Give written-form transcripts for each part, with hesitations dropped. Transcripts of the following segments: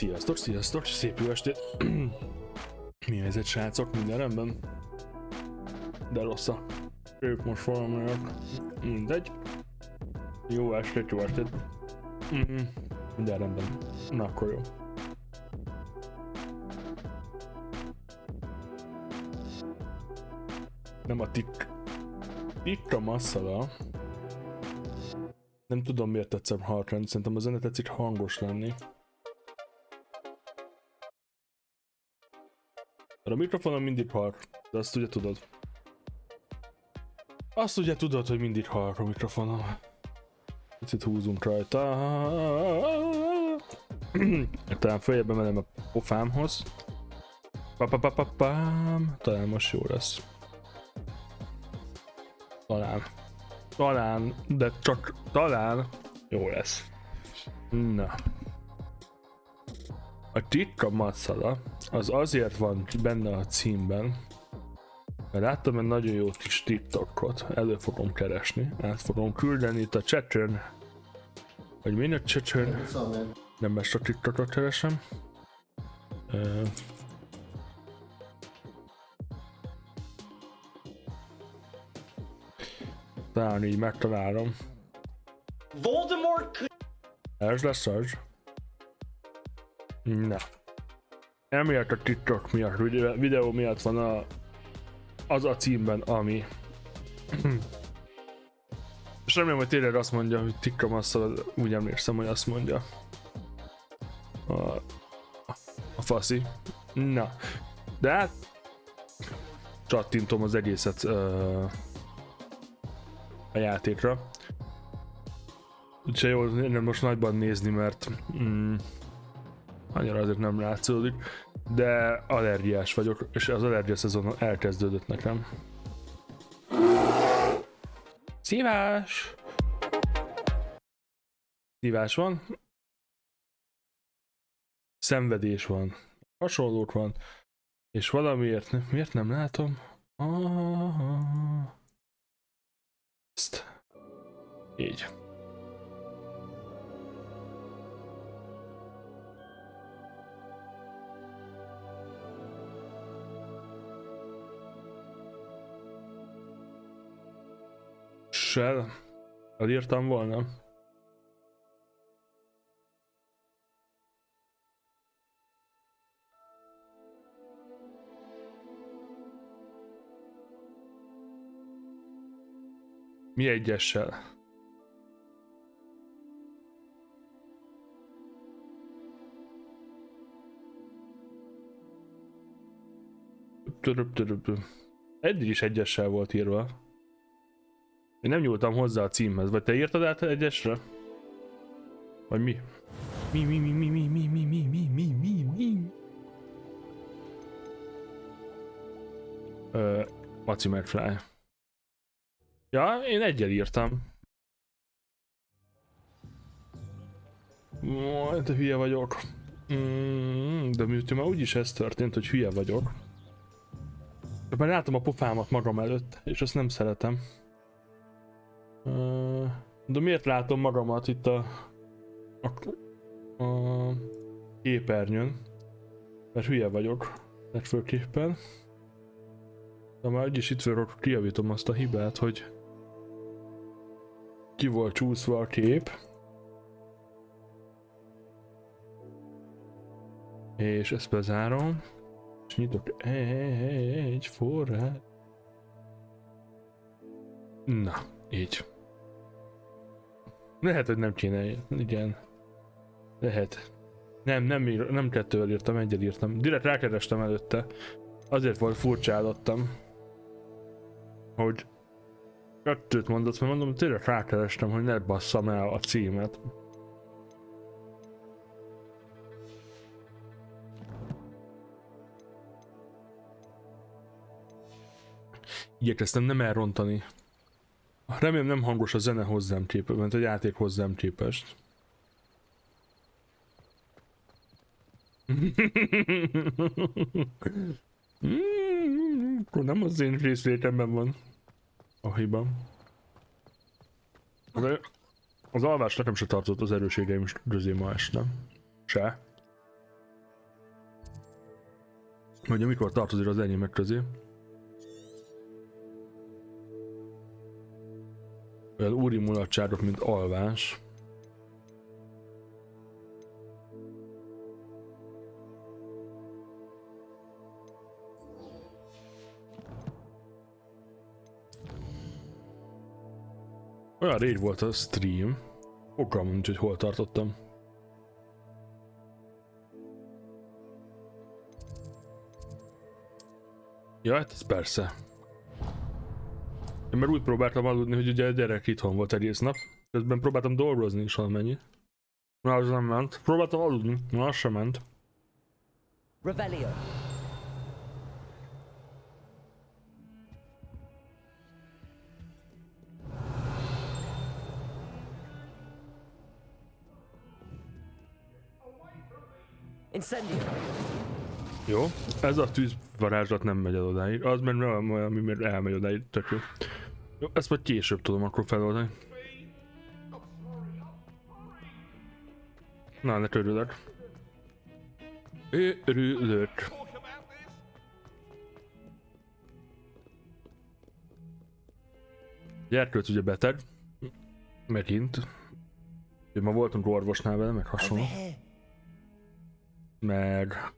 Sziasztok, sziasztok, szép jó estét! Mi a helyzet, srácok? Minden rendben? De rossz a ők most valamiért. Mindegy. Jó estét, jó estét. Minden rendben. Na akkor jó. Nem a tikka masszala. Nem tudom miért tetszem halkan, szerintem a zene tetszik hangos lenni. A mikrofonon mindig halk, de azt ugye tudod. Azt ugye tudod, hogy mindig halk a mikrofonon. Picit húzunk rajta. Talán följebb emelem a pofámhoz. Papapapapám. Talán most jó lesz. Talán, de csak talán jó lesz. Na. A tikka masala az azért van benne a címben, mert láttam egy nagyon jó kis TikTokot, elő fogom keresni, át fogom küldeni itt a chaten, vagy mind a chaten, nem ezt a TikTokot keresem. Talán így megtalálom. Voldemort. Ez lesz az. Na. Emiatt a TikTok miatt, videó miatt van az a címben, ami... És remélem, hogy tényleg azt mondja, hogy tikka masszal, úgy emlékszem, hogy azt mondja. A faszi. Na. De hát... Csattintom az egészet a játékra. Úgyhogy jól nem most nagyban nézni, mert... annyira azért nem látszódik, de allergiás vagyok, és az allergia szezon elkezdődött nekem. Szívás! Szívás van. Szenvedés van. Hasonlók van. És valamiért, miért nem látom? Ezt. Így. Elírtam volna. Mi egyessel? Eddig is egyessel volt írva. Én nem nyúltam hozzá a címhez, vagy te írtad át egyesre? Vagy mi? Mi? Maci McFly. Ja, én egyel írtam. De hülye vagyok. De miután már úgyis ez történt, hogy hülye vagyok. De már látom a pofámat magam előtt, és azt nem szeretem. De miért látom magamat itt a képernyőn? Mert hülye vagyok legfőképpen. De már úgyis itt vagyok, kijavítom azt a hibát, hogy ki volt csúszva a kép. És ezt bezárom. És nyitok egy forrát. Na, így. Lehet, hogy nem kéne, igen. Lehet. Nem kettővel írtam, egyel írtam. Direkt rákerestem előtte. Azért volt furcsálottam, hogy kettőt mondott, mert mondom, tényleg rákerestem, hogy ne basszam el a címet. Igyekeztem nem elrontani. Remélem nem hangos a zene hozzám képest, mert a játék hozzám képest. Nem az én részvétemben van a hiba. Az alvás nekem se tartott az erősségeim közé ma este. Se. Hogy mikor tartozik az enyémek közé. Olyan úri mulatságok, mint alvás. Olyan rég volt a stream. Fogalmam nincs, hogy hol tartottam. Ja, hát ez persze. Én már úgy próbáltam aludni, hogy ugye a gyerek itthon volt egész nap. Közben próbáltam dolgozni is valamennyi. Na, az nem ment. Próbáltam aludni, na az sem ment. Revelio. Incendio. Jó, ez a tűzvarázslat nem megy el odáig. Az meg nem olyan, ami még elmegy odáig, tök jó. Jó, ezt majd később tudom akkor feloldani. Na, ne törülök. Örülök. Gyerkőc ugye beteg. Megint. Ma voltunk orvosnál vele, meg hasonló. Meg...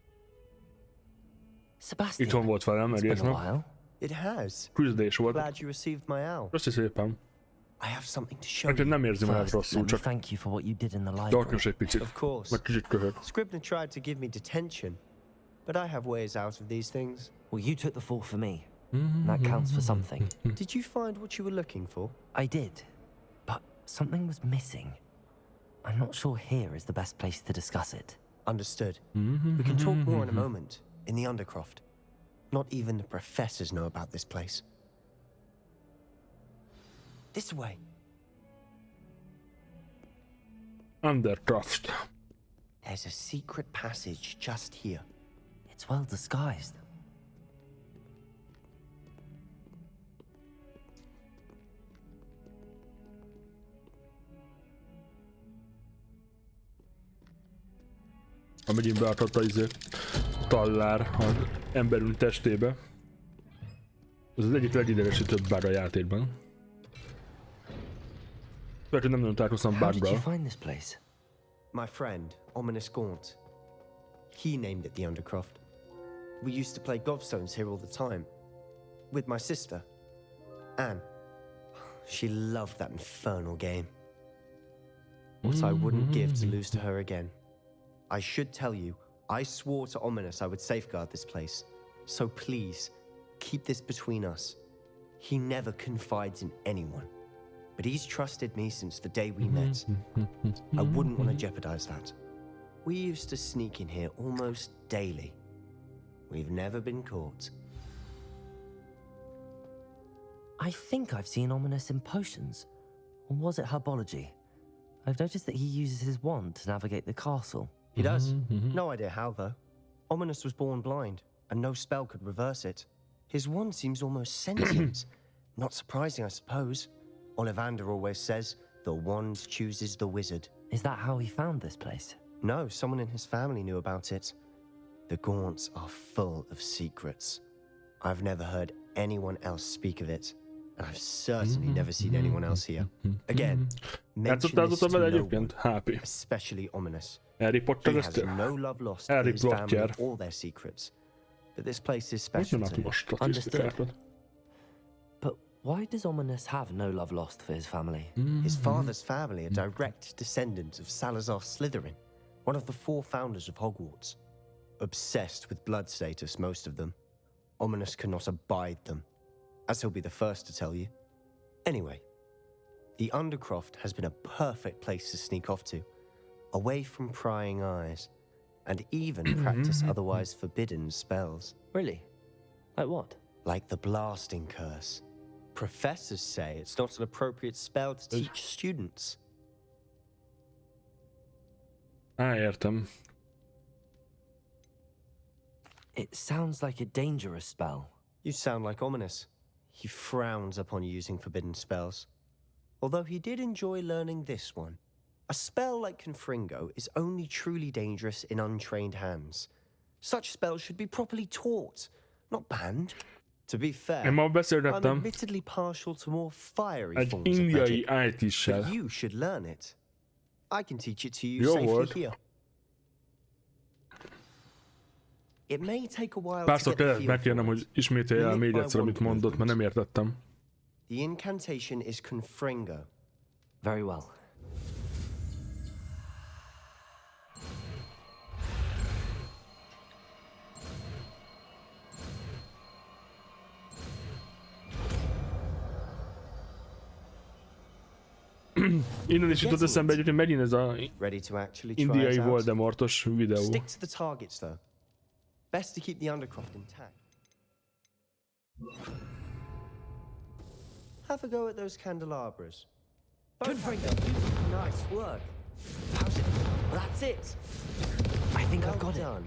Sebastian, Itthon volt velem it's egész been a nap. while. It has. Küzdés volt. Glad you received my owl. Köszi szépen. I have something to show Úgyhogy you. nem érzi magát First, rosszul, let me csak thank you for what you did in the library. darknyos egy picit. Of course. Meg kicsit köhög. Scribner tried to give me detention, but I have ways out of these things. Well, you took the fall for me. That counts for something. Did you find what you were looking for? I did, but something was missing. I'm not sure here is the best place to discuss it. Understood. We can talk more in a moment, in the Undercroft. Not even the professors know about this place. This way. Undercroft. There's a secret passage just here. It's well disguised. Megint beadhatta a tallár az emberünk testébe. Ez az egyik legidegesítőbb bug a játékban. Mert nem nagyon találkoztam How did you buggal. find this place? My friend, Ominous Gaunt. He named it the Undercroft. We used to play gobstones here all the time. With my sister, Anne. She loved that infernal game. What I wouldn't give to lose to her again. I should tell you, I swore to Ominous I would safeguard this place. So please, keep this between us. He never confides in anyone. But he's trusted me since the day we met. I wouldn't want to jeopardize that. We used to sneak in here almost daily. We've never been caught. I think I've seen Ominous in potions. Or was it herbology? I've noticed that he uses his wand to navigate the castle. He does. No idea how, though. Ominous was born blind, and no spell could reverse it. His wand seems almost sentient. Not surprising, I suppose. Ollivander always says, the wand chooses the wizard. Is that how he found this place? No, someone in his family knew about it. The Gaunts are full of secrets. I've never heard anyone else speak of it, and I've certainly never seen anyone else here. Again, mention this to no one, Happy. especially Ominous. Harry Potter He ezt has no love lost for Harry his family Potter. or their secrets, but this place is special to him. most Understood. But why does Ominous have no love lost for his family? His father's family are direct descendants of Salazar Slytherin, one of the 4 founders of Hogwarts. Obsessed with blood status, most of them. Ominous cannot abide them, as he'll be the first to tell you. Anyway, the Undercroft has been a perfect place to sneak off to, away from prying eyes, and even practice otherwise forbidden spells. Really? Like what? Like the blasting curse. Professors say it's not an appropriate spell to teach students. Értem. It sounds like a dangerous spell. You sound like Ominous. He frowns upon using forbidden spells. Although he did enjoy learning this one. A spell like Confringo is only truly dangerous in untrained hands. Such spells should be properly taught, not banned. To be fair, Én ma I'm beszélgettem admittedly partial to more fiery egy forms of indiai magic, IT-sel. but you should learn it. I can teach it to you Jó safely volt. here. It may take a while to Párszor get the kellett feel megkérnem, for it. hogy ismételje el még egyszer, amit mondott, mert nem értettem. The incantation is confringo. Very well. Innen is jutott eszembe egyébként megint ez a Ready to actually try indiai it out? Voldemortos videó. Stick to the targets, though. Best to keep the undercroft intact. Have a go at those candelabras. Confringo. Nice work. How's it? That's it. I think I've got it. done.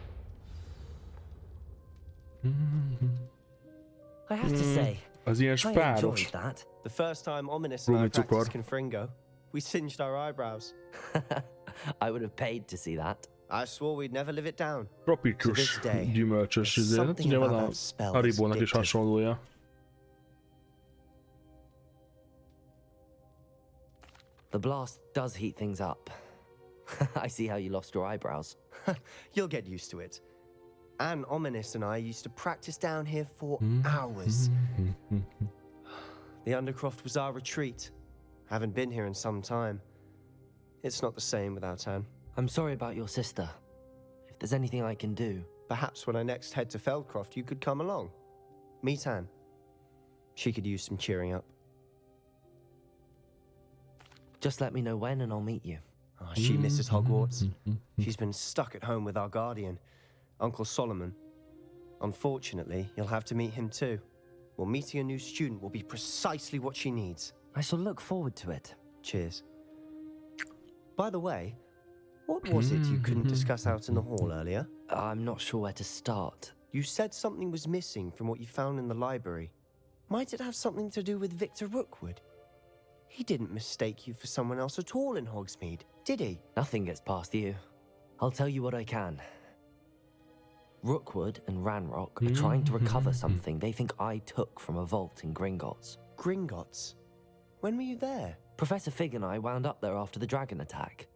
I have to say, Az ilyen I spáros. enjoyed that. The first time Ominous and I Rumicukor. practiced confringo, we singed our eyebrows. I would have paid to see that. I swore we'd never live it down. Tropikus, To this day, gyümölcsös, there's izé. Hát something ugye van about a that spell that's Haribónak is addictive. hasonlója. The blast does heat things up. I see how you lost your eyebrows. You'll get used to it. Anne, Ominous, and I used to practice down here for hours. The Undercroft was our retreat. Haven't been here in some time. It's not the same without Anne. I'm sorry about your sister. If there's anything I can do. Perhaps when I next head to Feldcroft, you could come along. Meet Anne. She could use some cheering up. Just let me know when and I'll meet you. Oh, she misses Hogwarts. She's been stuck at home with our guardian, Uncle Solomon. Unfortunately, you'll have to meet him too. Well, meeting a new student will be precisely what she needs. I shall look forward to it. Cheers. By the way, what was it you couldn't discuss out in the hall earlier? I'm not sure where to start. You said something was missing from what you found in the library. Might it have something to do with Victor Rookwood? He didn't mistake you for someone else at all in Hogsmeade, did he? Nothing gets past you. I'll tell you what I can. Rookwood and Ranrock are trying to recover something they think I took from a vault in Gringotts. Gringotts? When were you there? Professor Fig and I wound up there after the dragon attack.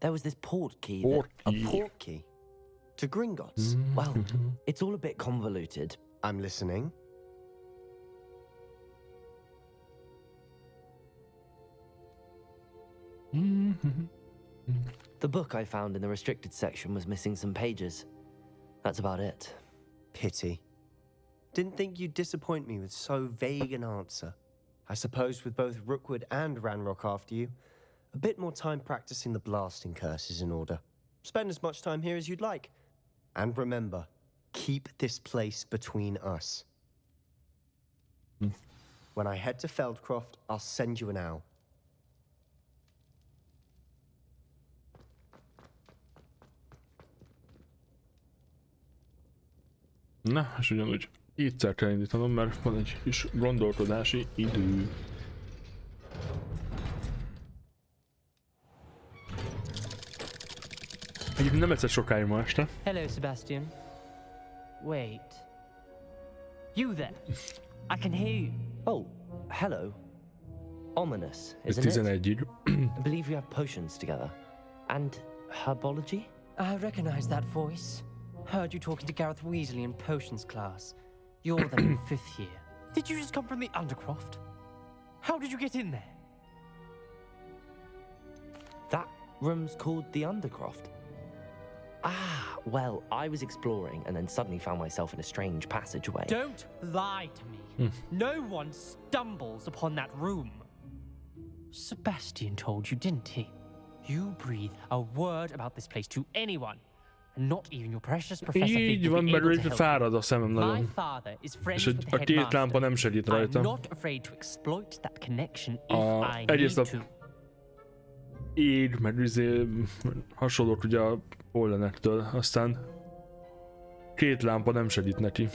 There was this port key A port key? To Gringotts? Well, it's all a bit convoluted. I'm listening. The book I found in the restricted section was missing some pages. That's about it. Pity. Didn't think you'd disappoint me with so vague an answer. I suppose with both Rookwood and Ranrock after you, a bit more time practicing the blasting curse is in order. Spend as much time here as you'd like. And remember, keep this place between us. When I head to Feldcroft, I'll send you an owl. Na, és ugyanúgy ígyszer kell indítanom, mert van egy kis gondolkodási idő. Egyébként nem egyszer sokáig ma este. Hello, Sebastian. Wait. You there? I can hear you. Oh, hello. Ominous, Ez isn't it? 11-ig. I believe we have potions together. And herbology? I recognize that voice. Heard you talking to Gareth Weasley in potions class. You're then in 5th year. Did you just come from the Undercroft? How did you get in there? That room's called the Undercroft. Ah, well, I was exploring and then suddenly found myself in a strange passageway. Don't lie to me. No one stumbles upon that room. Sebastian told you, didn't he? You breathe a word about this place to anyone, and not even your precious Professor Fig Így will van, be mert able így to help fárad a szemem you. My nagyon. father is És friends with the a két lámpa headmaster. nem segít I'm rajta. not afraid to exploit that connection if I need Egyrészt a to. ég, meg hasonlók ugye a pollenektől, aztán két lámpa nem segít neki.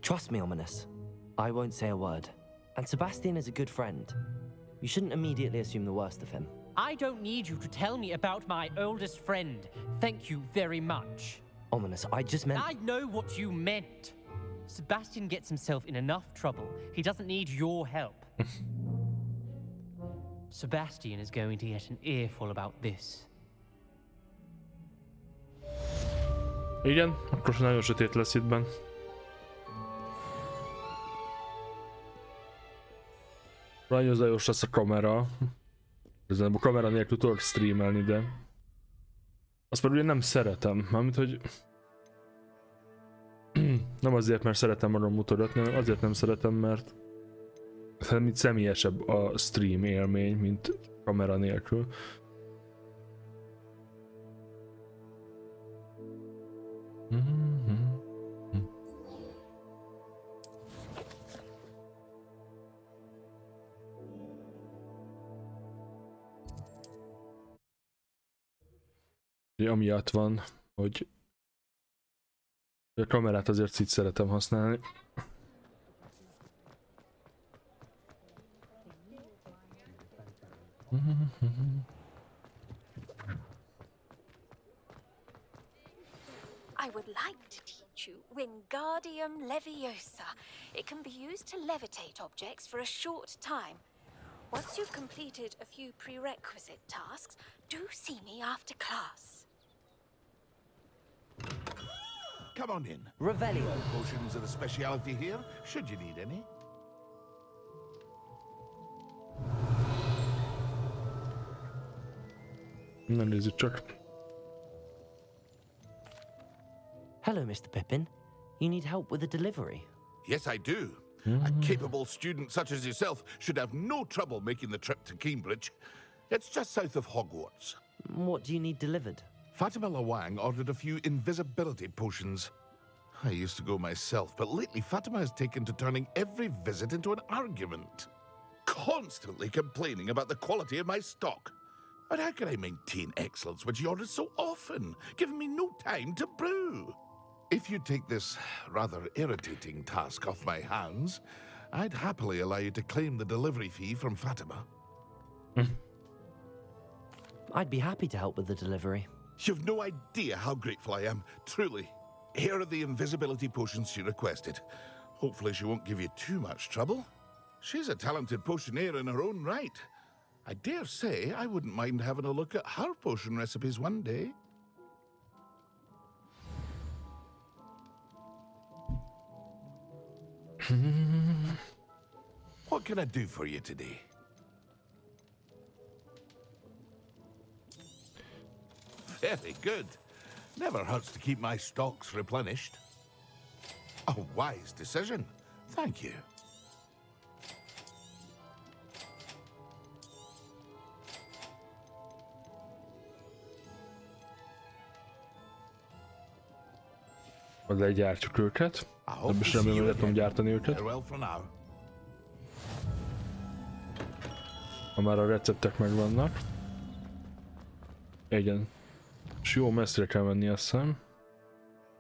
Trust me, Ominous. I won't say a word. And Sebastian is a good friend. You shouldn't immediately assume the worst of him. I don't need you to tell me about my oldest friend. Thank you very much. Ominous, I just meant... I know what you meant. Sebastian gets himself in enough trouble. He doesn't need your help. Sebastian is going to get an earful about this. Igen, akkor nagyon sötét lesz itt benn. Nagyon zajos lesz a kamera. Ezen a kamera nélkül tudok streamelni, de... Azt már ugye nem szeretem, mármint hogy... Nem azért, mert szeretem magam mutogatni, hanem azért nem szeretem, mert... Mint személyesebb a stream élmény, mint kamera nélkül. Amiatt van, hogy a kamerát azért így szeretem használni. I would like to teach you Wingardium Leviosa. It can be used to levitate objects for a short time. Once you've completed a few prerequisite tasks, do see me after class. Come on in. Revelio. Potions are a speciality here, should you need any. Na nézzük csak. Hello, Mr. Pippin. You need help with a delivery? Yes, I do. A capable student such as yourself should have no trouble making the trip to Cambridge. It's just south of Hogwarts. What do you need delivered? Fatima Lawang ordered a few invisibility potions. I used to go myself, but lately Fatima has taken to turning every visit into an argument. Constantly complaining about the quality of my stock. But how can I maintain excellence when she orders so often, giving me no time to brew? If you take this rather irritating task off my hands, I'd happily allow you to claim the delivery fee from Fatima. I'd be happy to help with the delivery. You've no idea how grateful I am, truly. Here are the invisibility potions she requested. Hopefully she won't give you too much trouble. She's a talented potioneer in her own right. I dare say I wouldn't mind having a look at her potion recipes one day. What can I do for you today? Very good. Never hurts to keep my stocks replenished. A wise decision. Thank you. Legyártjuk őket. Nem is remélem, hogy le tudom gyártani őket. Farewell for now. Ha már a receptek megvannak. Igen. És jó messzire kell menni, azt hiszem.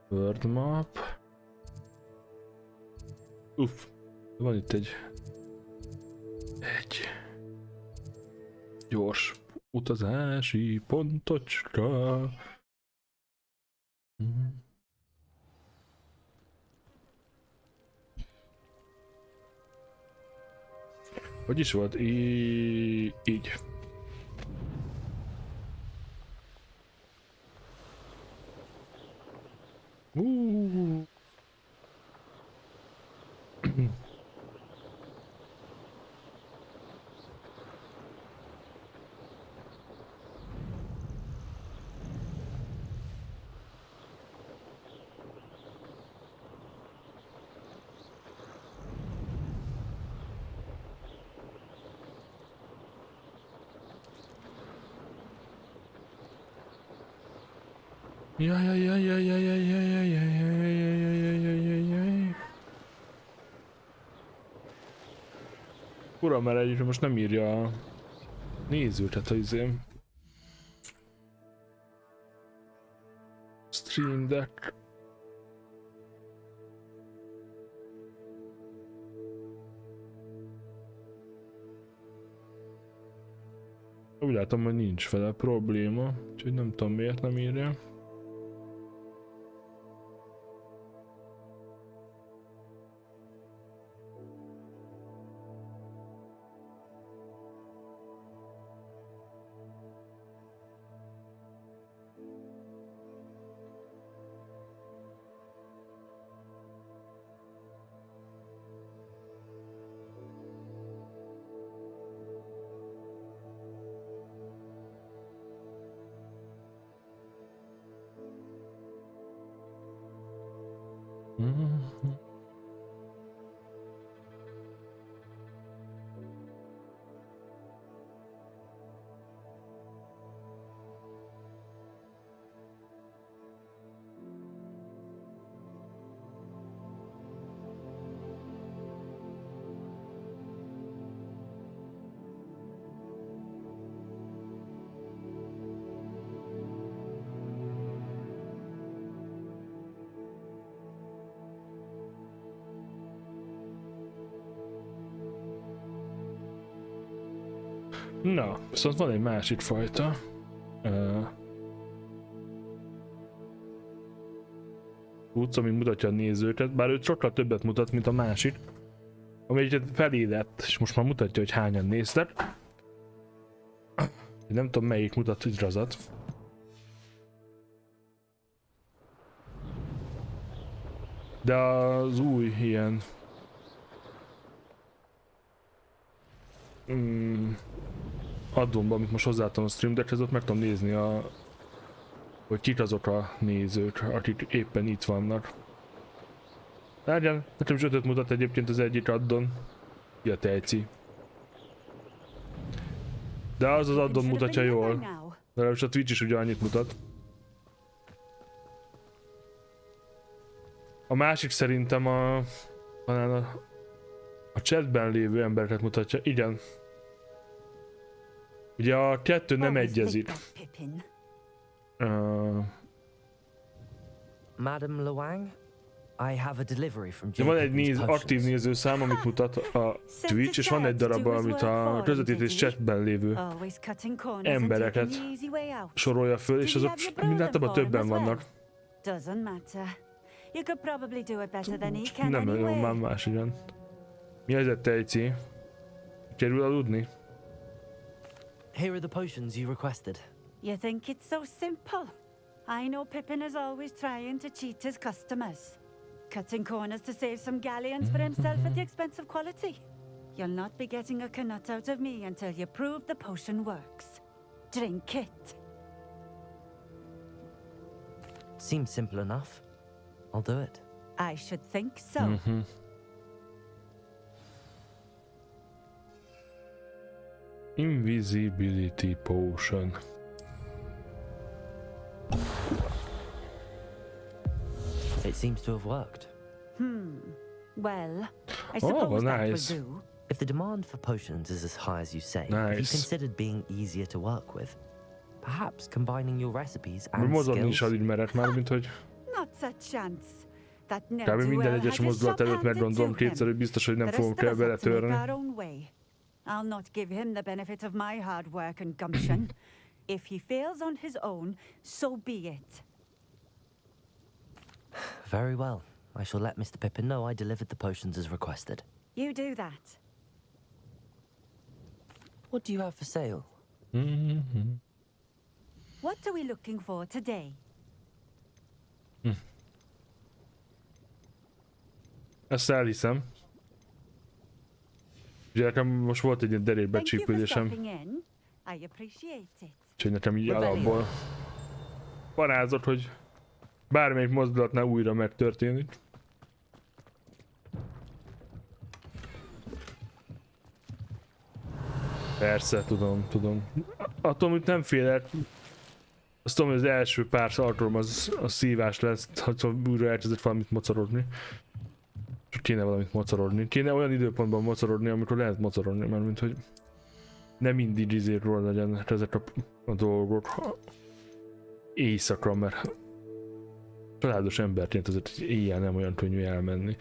World map. Uff. Van itt egy gyors utazási pontocska. Hogy is volt? Így. Uram, mert egyébként most nem írja a nézőt, hát a izém. Stream Deck. úgy látom, hogy nincs vele probléma, úgyhogy nem tudom miért nem írja. Na, viszont van egy másik fajta. Cucc, ami mutatja a nézőket, bár ő sokkal többet mutat, mint a másik. Ami egyet felé lett, és most már mutatja, hogy hányan néztek. Nem tudom, melyik mutat igazat. De az új ilyen... addonban, amit most hozzáadtam a Stream Deckhez, ott meg tudom nézni, hogy kik azok a nézők, akik éppen itt vannak. Lárján, nekem is 5-öt mutat egyébként az egyik addon. Ki a tetszik. De az addon mutatja jól. De a Twitch is ugye annyit mutat. A másik szerintem talán a chatben lévő embereket mutatja. Igen. Ugye a kettő nem egyezik. Madam Luang, I have a delivery from van egy Jacob's aktív Potions. nézőszám, amit mutat a Twitch, és van egy darab, amit a közvetítés chatben lévő embereket sorolja föl, és azok mindáltalában többen vannak. Nem nagyon már más, igen. Mi ez a tejci? Kerül aludni? Here are the potions you requested. You think it's so simple? I know Pippin is always trying to cheat his customers, cutting corners to save some galleons for himself at the expense of quality. You'll not be getting a canut out of me until you prove the potion works. Drink it. Seems simple enough. I'll do it. I should think so. Invisibility potion. It seems to have worked. Well, I suppose that nice. will do. If the demand for potions is as high as you say, have you Nice. considered being easier to work with? Perhaps combining your recipes and Mozogni is skills? alig merek már, mint hogy Not a chance. That kb. ne'er-do-well minden has egyes his mozdulat shop előtt handed meggondolom to him. kétszer, hogy biztos, hogy nem The fogok rest of kell us have to make beletörni. our own way. I'll not give him the benefit of my hard work and gumption. If he fails on his own, so be it. Very well. I shall let Mr. Pippin know I delivered the potions as requested. You do that. What do you have for sale? What are we looking for today? Ezt elhiszem. Ugye nekem most volt egy ilyen derék Thank you for becsípődésem, stopping in. I appreciate it. úgyhogy nekem így Rebellion. alapból parázott, hogy bármelyik mozdulatnál újra megtörténik. Persze, tudom. Attól, hogy nem félek. Azt tudom, hogy az első pár alkalom az szívás lesz, ha újra elkezdett valamit mocorogni. Csak kéne valamit mocorogni. Kéne olyan időpontban mocorogni, amikor lehet mocorogni, mert mint hogy nem mindig izéről legyen ezek a dolgok éjszaka, mert családos emberként azért éjjel nem olyan könnyű elmenni.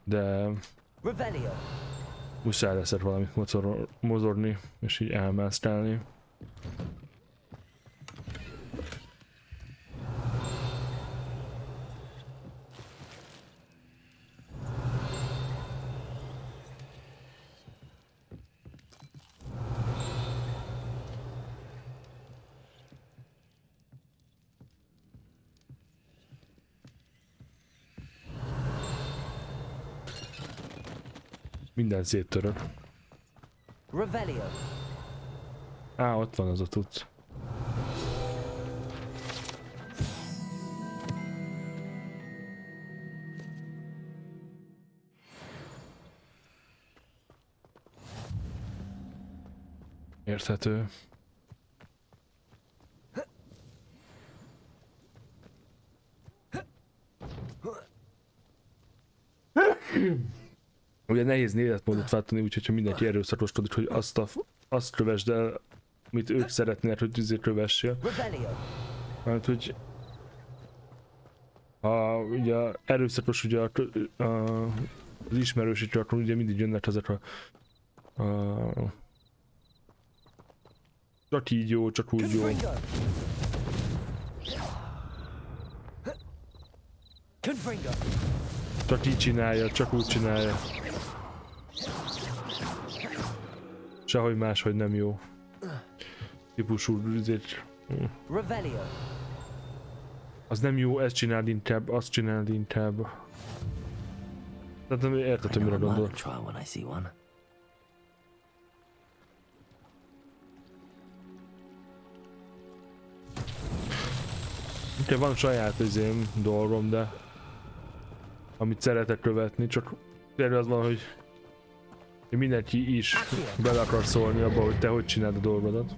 De Revelio. muszáj lesz valamit mozorni, és így elmásztálni. Minden széttörök. Revelio. Á, ott van az a tudsz. Érthető. Ugye nehéz életmódot váltani, úgyhogy ha mindenki erőszakoskodik, hogy azt kövesd el, amit ők szeretnének, hogy tüzét kövessél. Mert hogy ha ugye erőszakos ugye az ismerősítő, akkor ugye mindig jönnek ezek a csak így jó, csak úgy jó. Csak így csinálja, csak úgy csinálja. Sehogy máshogy nem jó. Típusú üzét. Az nem jó, ezt csináld inkább, azt csináld inkább. Tehát nem értettem, mire gondol. Ugye van saját dolgom, de amit szeretek követni, csak tényleg az van, hogy mindenki is bele akar szólni abba, hogy te hogy csináld a dolgodat.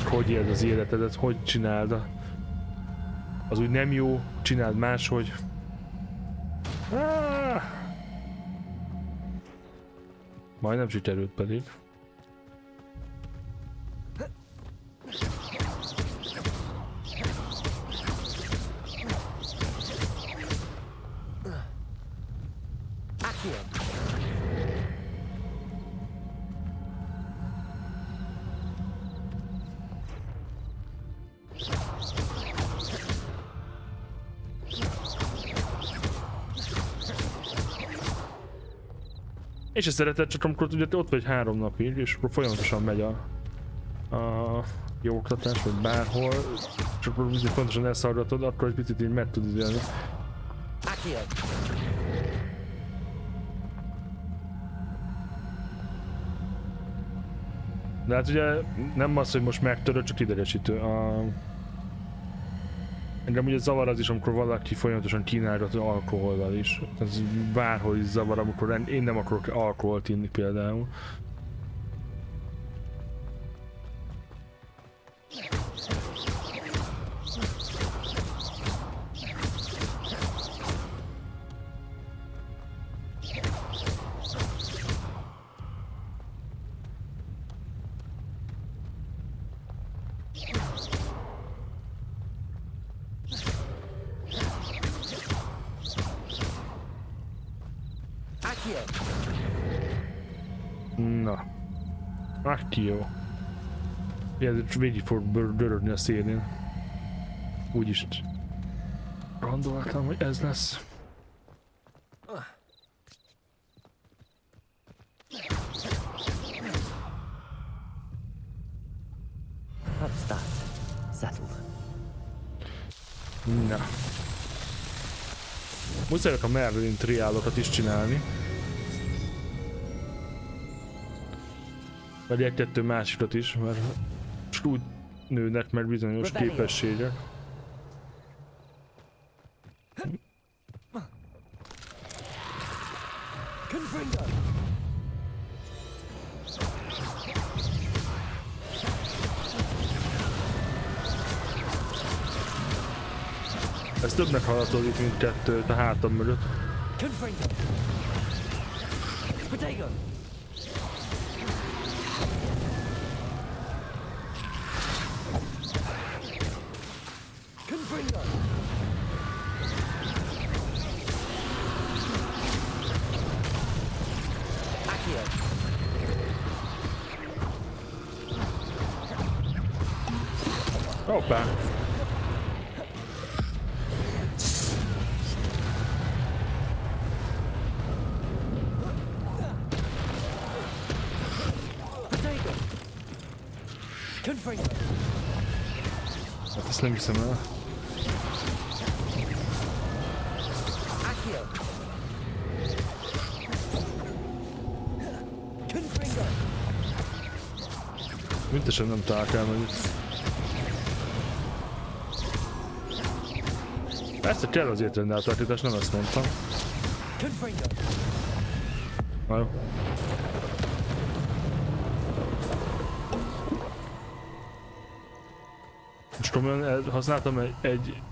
Hogy éld az életedet, hogy csináld. Az úgy nem jó, csináld máshogy. Majdnem sikerült pedig. És a szeretet csak amikor ugye ott vagy 3 napig, és akkor folyamatosan megy a jóoktatás, vagy bárhol, és akkor ugye pontosan elszaggatod, akkor egy picit így meg tudod élni. De hát ugye nem az, hogy most megtöröd, csak idegesítő. Engem ugye zavar az is, amikor valaki folyamatosan kínálgat alkohollal is. Ez bárhol is zavar, amikor én nem akarok alkoholt inni például. Na. Aki jó. Ez végig fog dörögni a szélén. Úgyis gondoltam, hogy ez lesz. That's that. Settled. Na. Muszáj a Merlin triálokat is csinálni. Vagy egy-kettő másikat is, mert úgy nőnek meg bizonyos képességek. Ez többnek hallgatódik, mint 2 a hátam mögött. Hoppá! Hát ezt nem hiszem el. Mintesen nem találkál meg itt. Persze kell az étrendáltartítás, nem ezt mondtam. Na jó. Most komolyan használtam egy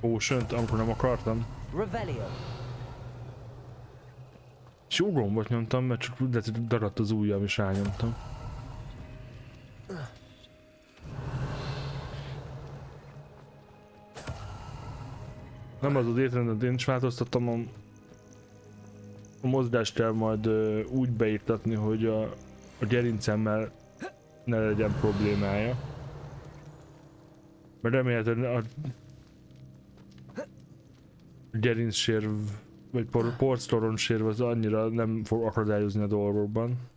potion-t, amikor nem akartam. És jó gombot nyomtam, mert csak úgy lehet, hogy daradt az ujjam és rányomtam. Nem az étrendet, én is változtattam a mozgást kell majd úgy beírtatni, hogy a gerincemmel ne legyen problémája. Mert remélhetően a gerincsérv vagy porctoronsérv az annyira nem fog akadályozni a dolgokban.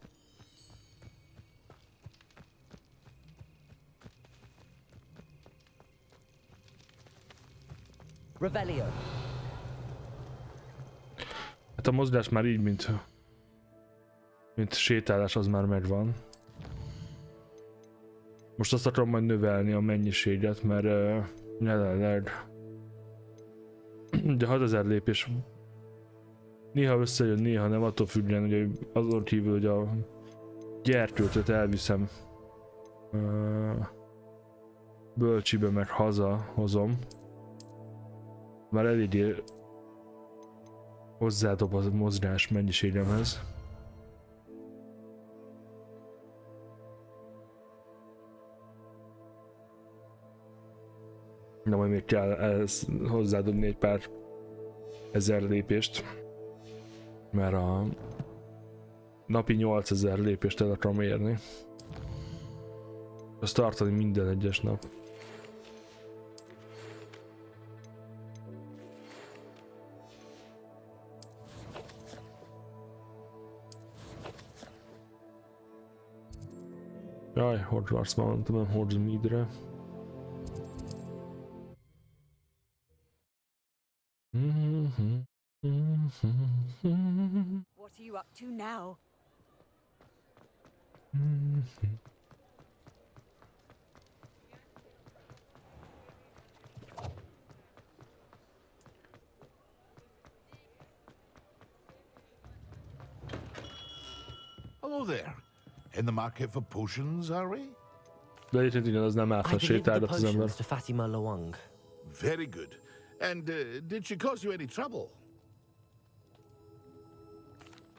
Hát a mozgás már így, mint sétálás, az már megvan. Most azt akarom majd növelni a mennyiséget, mert jelenleg ugye 6000 lépés néha összejön, néha nem, attól függően, ugye azon kívül, hogy a gyertőt elviszem bölcsibe, meg hazahozom. Már eléggé hozzádob a mozgás mennyiségemhez. Na majd még kell hozzádobni egy pár ezer lépést, mert a napi 8000 lépést el akarom érni. Azt tartani minden egyes nap. Jaj, Hogwarts már mondtam, nem Hogsmeade-re. What are you up to now? Hello there. In the market for potions, are we? De egyébként igen, az nem áll, I ha delivered the sétálgat az ember. potions to Fatima Lawang. Very good. And did she cause you any trouble?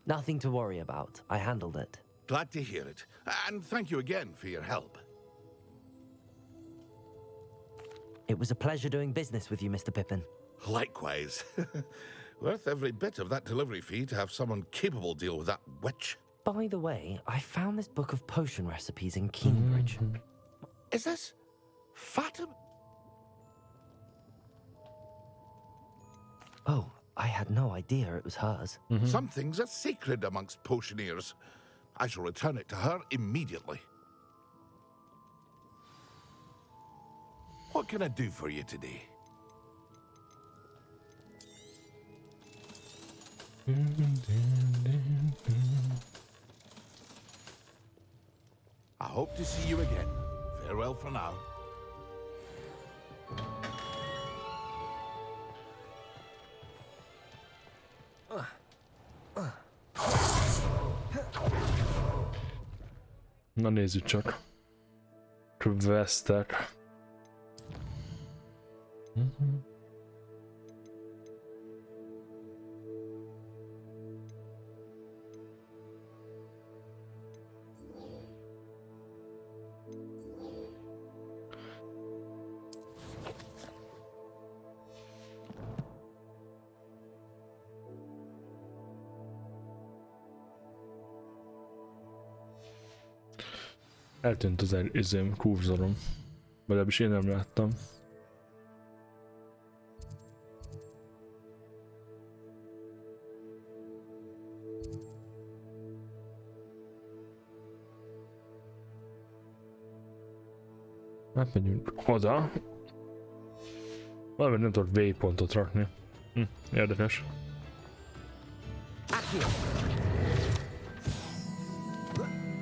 Nothing to worry about. I handled it. Glad to hear it. And thank you again for your help. It was a pleasure doing business with you, Mr. Pippin. Likewise. Worth every bit of that delivery fee to have someone capable deal with that witch. By the way, I found this book of potion recipes in Cambridge. Is this Fatima? Oh, I had no idea it was hers. Some things are sacred amongst potioneers. I shall return it to her immediately. What can I do for you today? I hope to see you again. Farewell for now. Na nézzük csak. Questek. Eltűnt az izém, kurzorom. Legalábbis én nem láttam. Hát megyünk oda. Valami nem tudod waypointot rakni. Érdekes. Accio.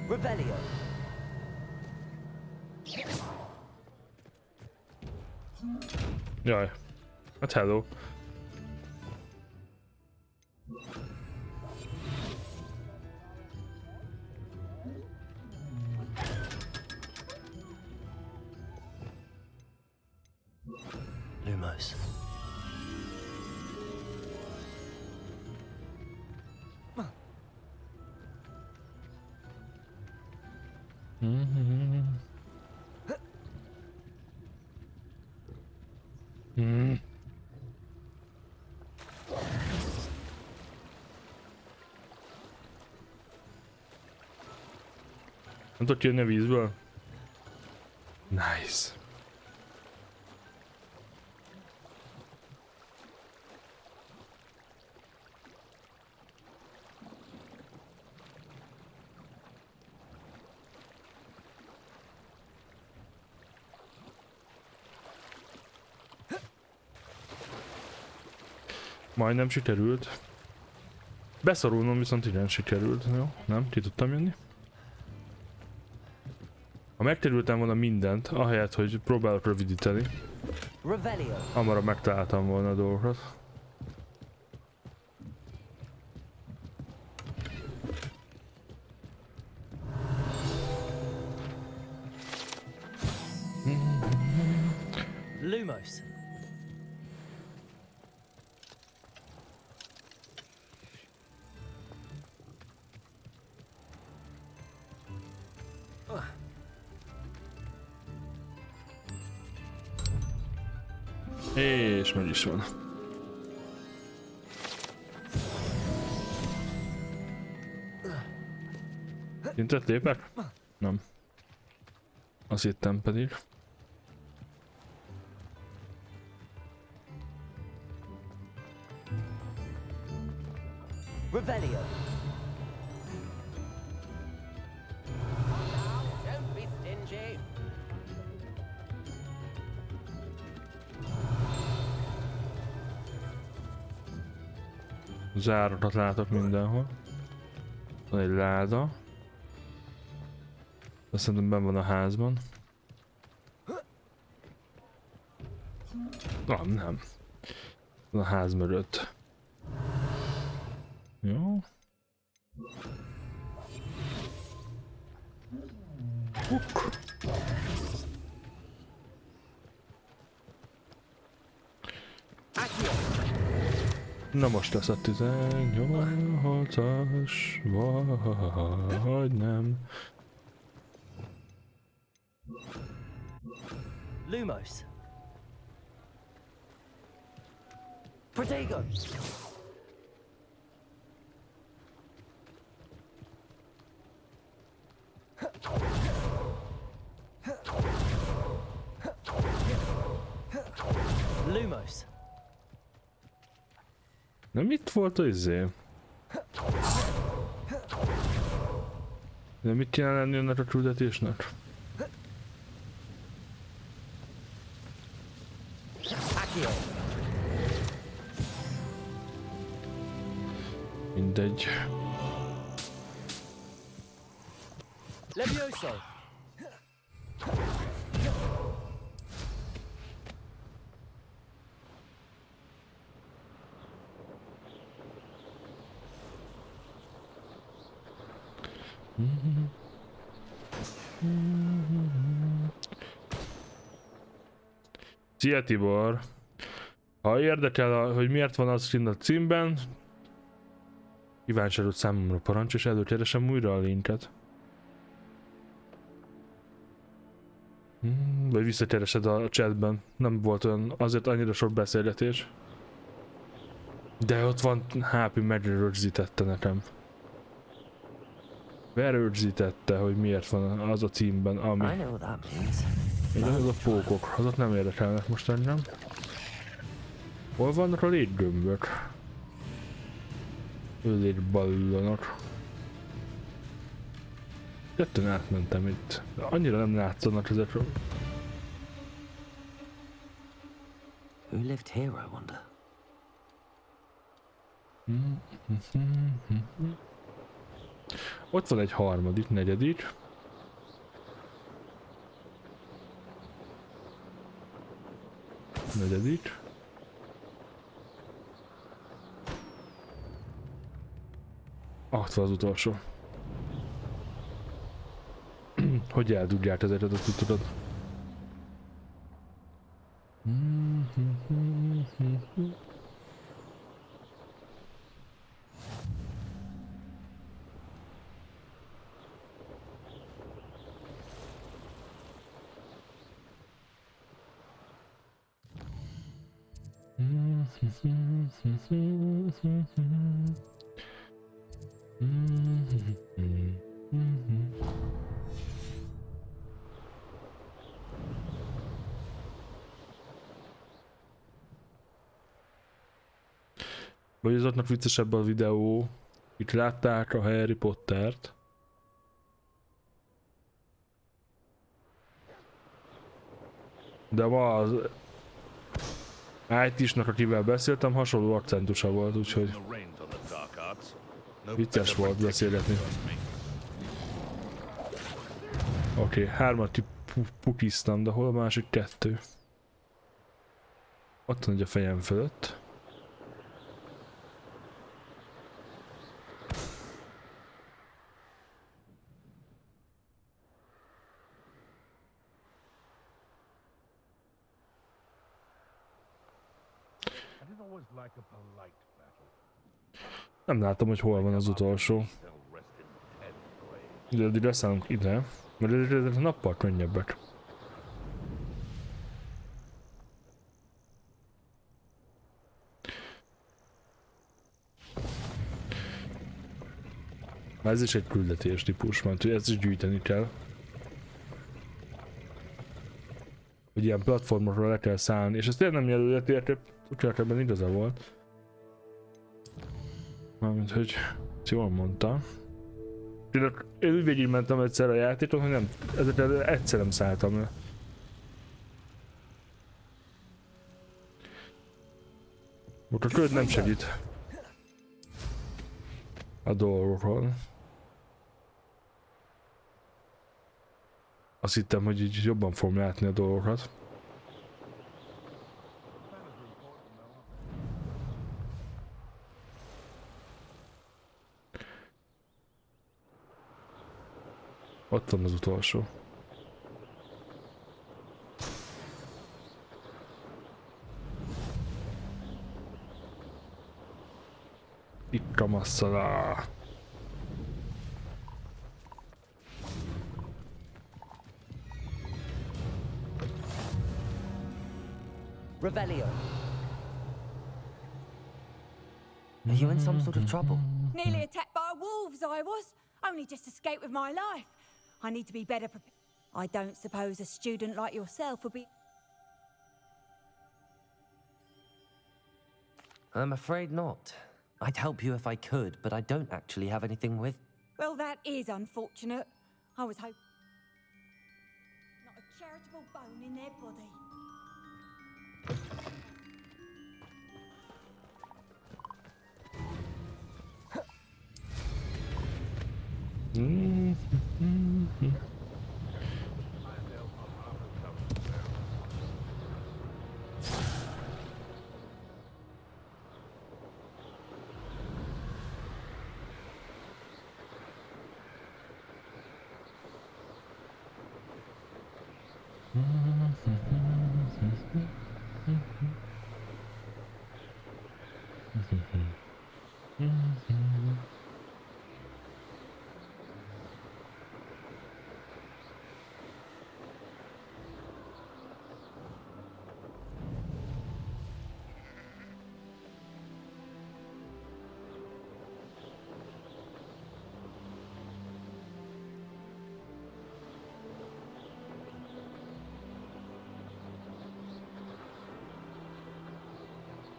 Revelio. Jaj. Hát hello. Lumos. Nem tudok kijönni a vízből? Nice. Majdnem sikerült. Beszorulnom viszont igen sikerült. Jó, nem? Ki tudtam jönni. Ha megterültem volna mindent, ahelyett, hogy próbálok rövidíteni, hamarabb megtaláltam volna a dolgokat. Lumos. És meg is van. Szintet lépek? Nem. Azt hittem pedig. Revelio. Zárakat látok mindenhol. Van egy láda. Azt szerintem benn van a házban. Nem. Van a ház mögött. Jó. Na most lesz a 18-as, vagy nem. Lumos. Protego. Lumos. Nem itt volt az izé? De mit kéne lenni ennek a küldetésnek? Mindegy. Levioso. Szia Tibor! Ha érdekel, hogy miért van az kint a címben, kíváncsi adott számomra parancs, és előkeresem újra a linket. Vagy visszakeresed a chatben. Nem volt olyan, azért annyira sok beszélgetés. De ott van, Happy megrögzítette nekem. Berögzítette, hogy miért van az a címben, ami... I know what that means. Igen, az a pókok, azok nem érdekelnek most engem. Hol vannak a létgömbök? Létballonok. Kettőn átmentem itt. De annyira nem látszanak ezekről. Who lived here, I wonder? Ott van egy harmadik, negyedik. Negyedik. Ott van az utolsó. Hogy eldugják ezeket, azt tudod? Vagy azoknak viccesebb a videó. Itt látták a Harry Pottert. De ma az IT-snak, akivel beszéltem, hasonló akcentusa volt, úgyhogy vicces volt beszélgetni. Oké, hármat pukiztam, de hol a másik kettő? Ott van egy a fejem fölött. Nem látom, hogy hol van az utolsó. De leszállunk ide, mert ezek a nappal könnyebbek. Ez is egy küldetés típus, mert hogy ezt is gyűjteni kell. Hogy ilyen platformokra le kell szállni, és ez tényleg nem jelöleti, érte, ebben igaza volt. Mármint, hogy jól mondta. Én úgy végigmentem egyszer a játékot, hogy nem, ezekre egyszer nem szálltam le. Most a köd nem segít a dolgokon. Azt hittem, hogy így jobban fogom látni a dolgokat. Ott van az utolsó. Itt a masszala. Revelio. Are you in some sort of trouble? Nearly attacked by wolves, I was. Only just escaped with my life. I need to be better prepared. I don't suppose a student like yourself would be... I'm afraid not. I'd help you if I could, but I don't actually have anything with... Well, that is unfortunate. I was hoping... Not a charitable bone in their body.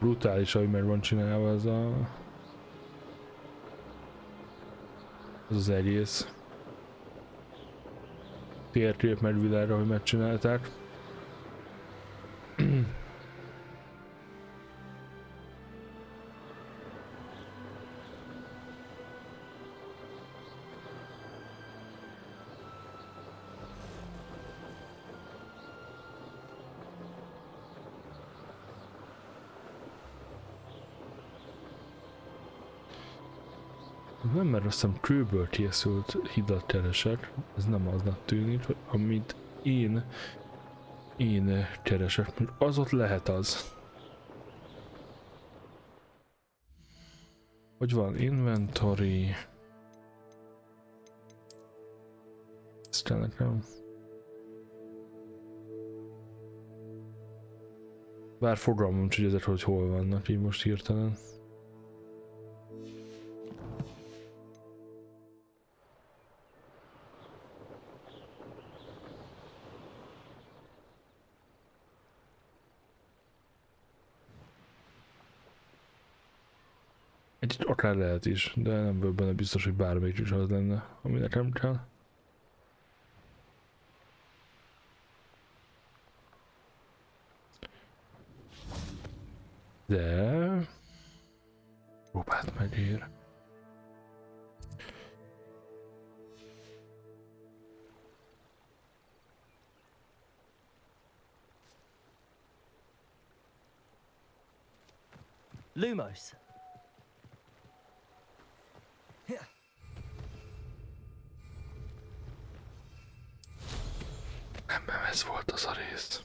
Brutális, ahogy meg van csinálva ez a... Ez az egész. Térkép meg világra, hogy megcsinálták. Nem, mert azt hiszem kőből készült hidat keresek. Ez nem aznak tűnik, hogy amit én keresek. Az ott lehet az. Hogy van? Inventory. Ez kell nekem. Bár fogalmam nincs, hogy ezek hogy hol vannak így most hirtelen. Akár lehet is, de nem vagyok benne biztos, hogy bármelyik is az lenne, ami nekem kell. De... próbált megér. Lumos. Nem, ez volt az a rész.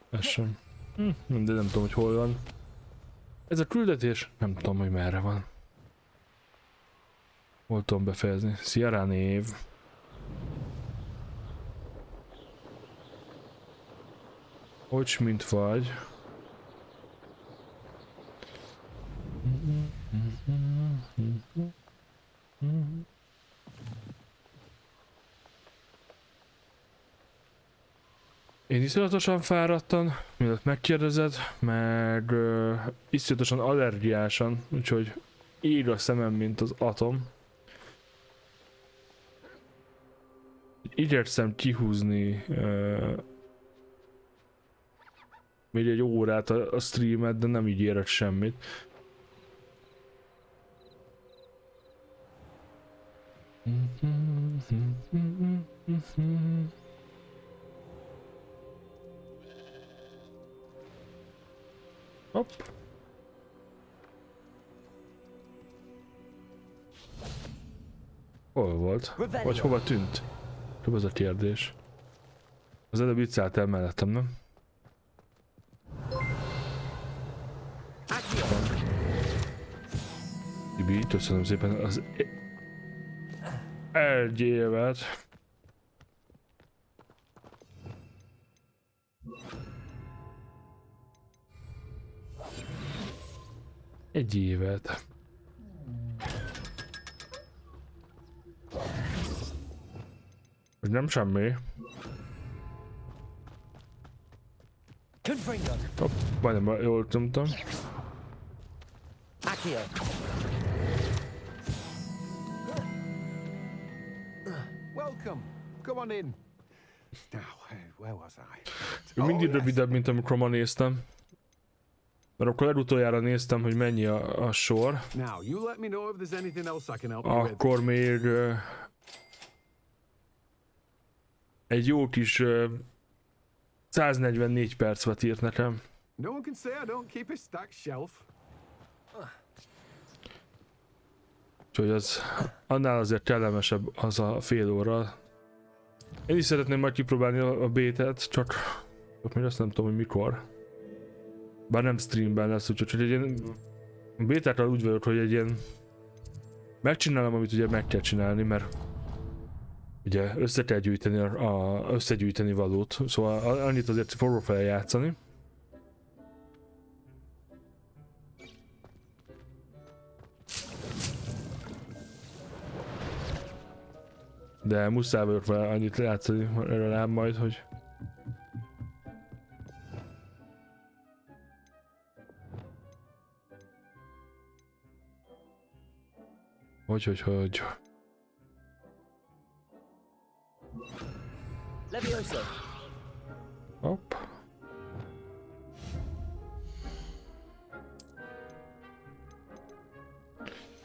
Ez sem. De nem tudom, hogy hol van. Ez a küldetés? Nem tudom, hogy merre van. Hol tudom befejezni? Sierra név. Hogy mint vagy. Én iszonyatosan fáradtan, mielőtt megkérdezed, meg iszonyatosan allergiásan, úgyhogy ég a szemem, mint az atom. Igyekszem kihúzni még egy órát a streamet, de nem ígérek semmit. Hopp. Hol volt? Vagy hova tűnt? Jobb az a kérdés. Az előbb itt szállt el mellettem, nem? Tibi, köszönöm szépen az egy évet. Egy évet. Ez nem semmi. Hopp, majdnem jól tudtam. Welcome. Come on in. Now, where was I? Mindig rövidebb, mint amikor ma néztem. Mert akkor legutoljára néztem, hogy mennyi a sor. Now, you let me know if there's anything else I can help you with. Akkor még egy jó kis 144 percet írt nekem. No one can say I don't keep a stacked shelf. Úgyhogy az annál azért kellemesebb az a fél óra. Én is szeretném majd kipróbálni a bétet, csak még azt nem tudom, hogy mikor. Bár nem streamben lesz, úgyhogy egy ilyen bétákkal úgy vagyok, hogy egy ilyen megcsinálom, amit ugye meg kell csinálni, mert ugye össze kell gyűjteni összegyűjteni valót, szóval annyit azért fogok fel játszani. De muszáj vagyok vele annyit játszani legalább majd, hogy... Hogy... Leviosa. Hopp.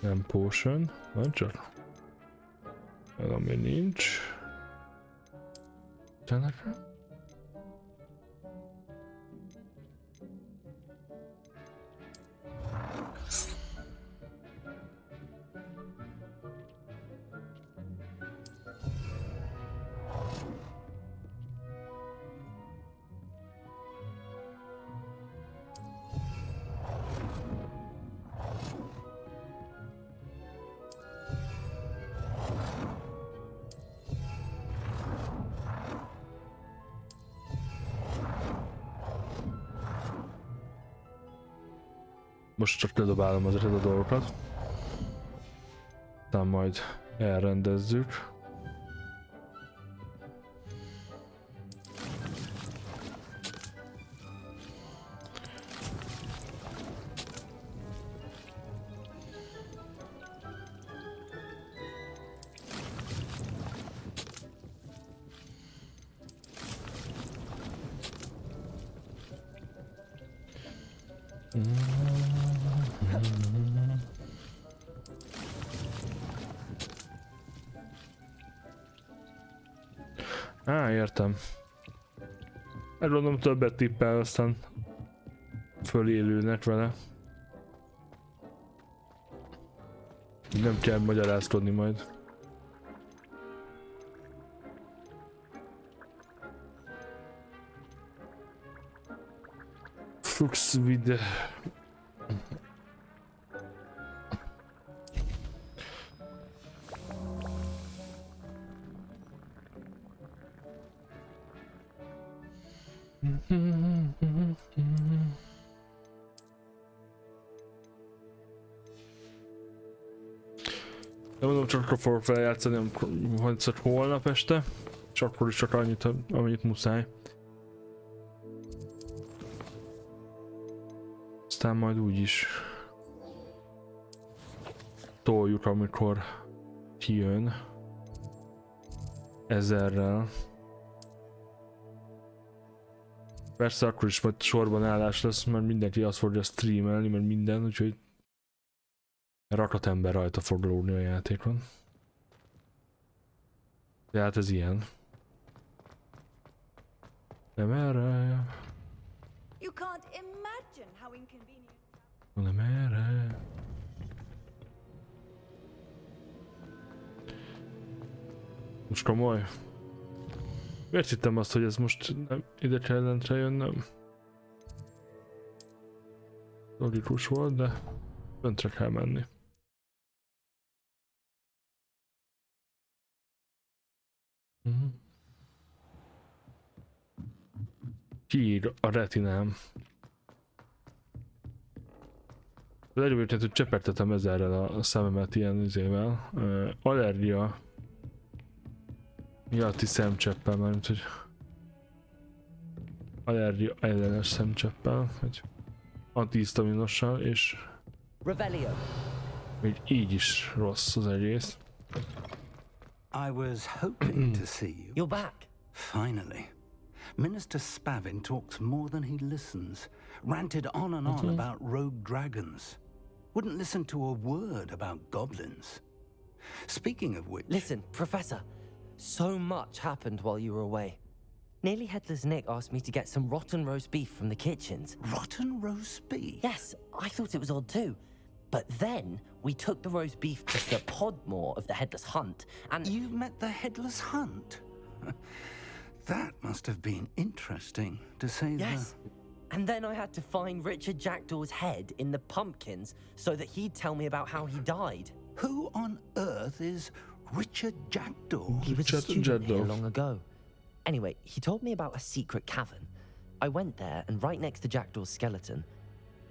Nem potion, van csak. Valami nincs. Csinálják? Most csak ledobálom ezeket a dolgokat. Aztán majd elrendezzük. Értem. Gondolom többet tippel, aztán fölélülnek vele. Nem kell magyarázkodni majd. Flux with... Nem mondom, csak akkor fogok vele játszani, hogy holnap este, és akkor is csak annyit, amennyit muszáj. Aztán majd úgyis toljuk, amikor kijön 1000-rel. Persze akkor is majd sorban állás lesz, mert mindenki azt fogja streamelni, mert minden, úgyhogy rakat ember rajta fog lógni a játékon. De hát ez ilyen. Nem erre. Nem erre. Most komoly. Miért hittem azt, hogy ez most nem ide kellene jönnöm? Logikus volt, de öntre kell menni. Kiír a retinám. Az egyébként, hogy csepegtetem ezerrel a szememet ilyen izével. Allergia miatti szemcseppel, mert hogy allergia ellenes szemcseppel, vagy antihisztaminossal, és még így is rossz az egész. I was hoping to see you. You're back. Finally. Minister Spavin talks more than he listens. Ranted on and on about rogue dragons. Wouldn't listen to a word about goblins. Speaking of which... Listen, Professor. So much happened while you were away. Nearly Headless Nick asked me to get some rotten roast beef from the kitchens. Rotten roast beef? Yes, I thought it was odd too. But then we took the roast beef to Sir Podmore of the Headless Hunt, and... You met the Headless Hunt? That must have been interesting, to say the... Yes. And then I had to find Richard Jackdaw's head in the pumpkins so that he'd tell me about how he died. Who on earth is Richard Jackdaw? He was a student here long ago. Anyway, he told me about a secret cavern. I went there, and right next to Jackdaw's skeleton,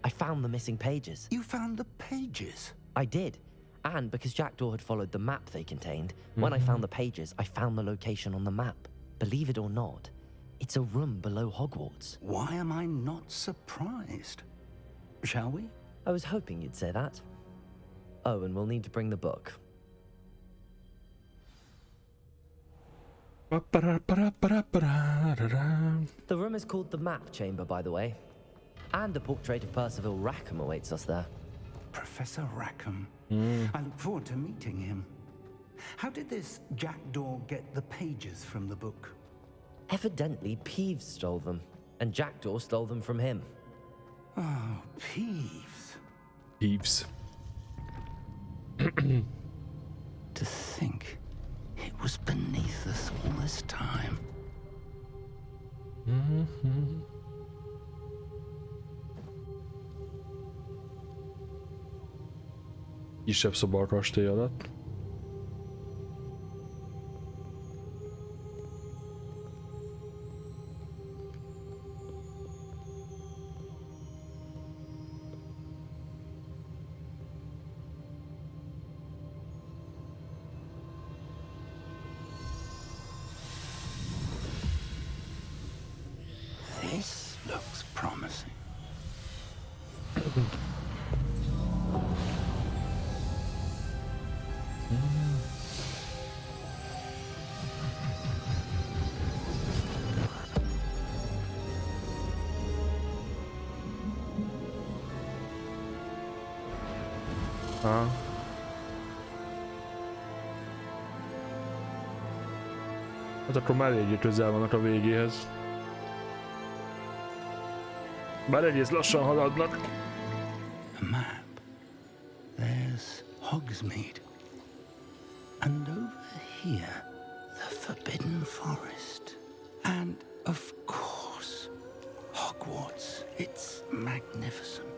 I found the missing pages. You found the pages? I did. And because Jackdaw had followed the map they contained, when I found the pages, I found the location on the map. Believe it or not, it's a room below Hogwarts. Why am I not surprised? Shall we? I was hoping you'd say that. Oh, and we'll need to bring the book. The room is called the Map Chamber, by the way. And a portrait of Percival Rackham awaits us there. Professor Rackham. I look forward to meeting him. How did this Jackdaw get the pages from the book? Evidently, Peeves stole them, and Jackdaw stole them from him. Oh, Peeves. Peeves. To think it was beneath us all this time. Kisebb szoba a kastély alatt. This looks promising. Hát akkor már eléggé közel vannak a végéhez. Bár egész lassan haladnak. A map. There's Hogsmeade. And over here, the Forbidden Forest. And, of course, Hogwarts. It's magnificent.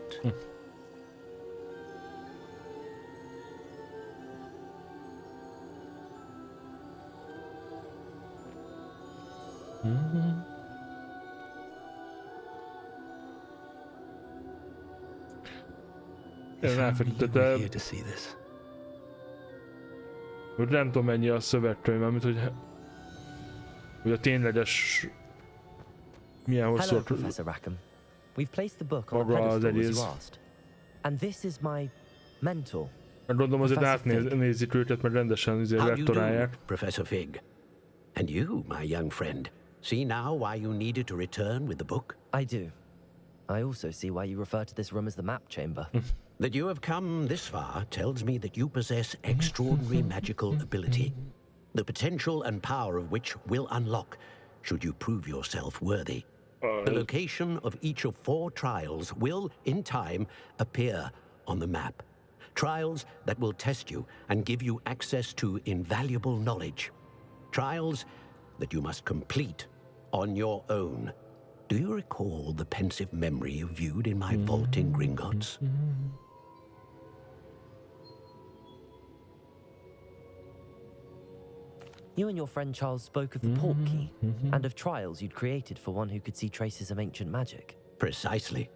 Én elfelejtettem, Here to see this. hogy nem tudom mennyi a szövegkönyv, amit hogy a tényleges milyen Hello, hosszú Professor Rackham. We've placed the book on a maga az pedestal, as egész. you asked. And this is my mentor. Mert gondolom azért Professor Fig. átnézik őket, meg rendesen How do you do, lektorálják. Professor Fig? And you, my young friend, see now why you needed to return with the book? I do. I also see why you refer to this room as the Map Chamber. That you have come this far tells me that you possess extraordinary magical ability, the potential and power of which will unlock should you prove yourself worthy. The location of each of 4 trials will, in time, appear on the map. Trials that will test you and give you access to invaluable knowledge. Trials that you must complete on your own. Do you recall the pensive memory you viewed in my vault in Gringotts? You and your friend Charles spoke of the Portkey and of trials you'd created for one who could see traces of ancient magic. Precisely.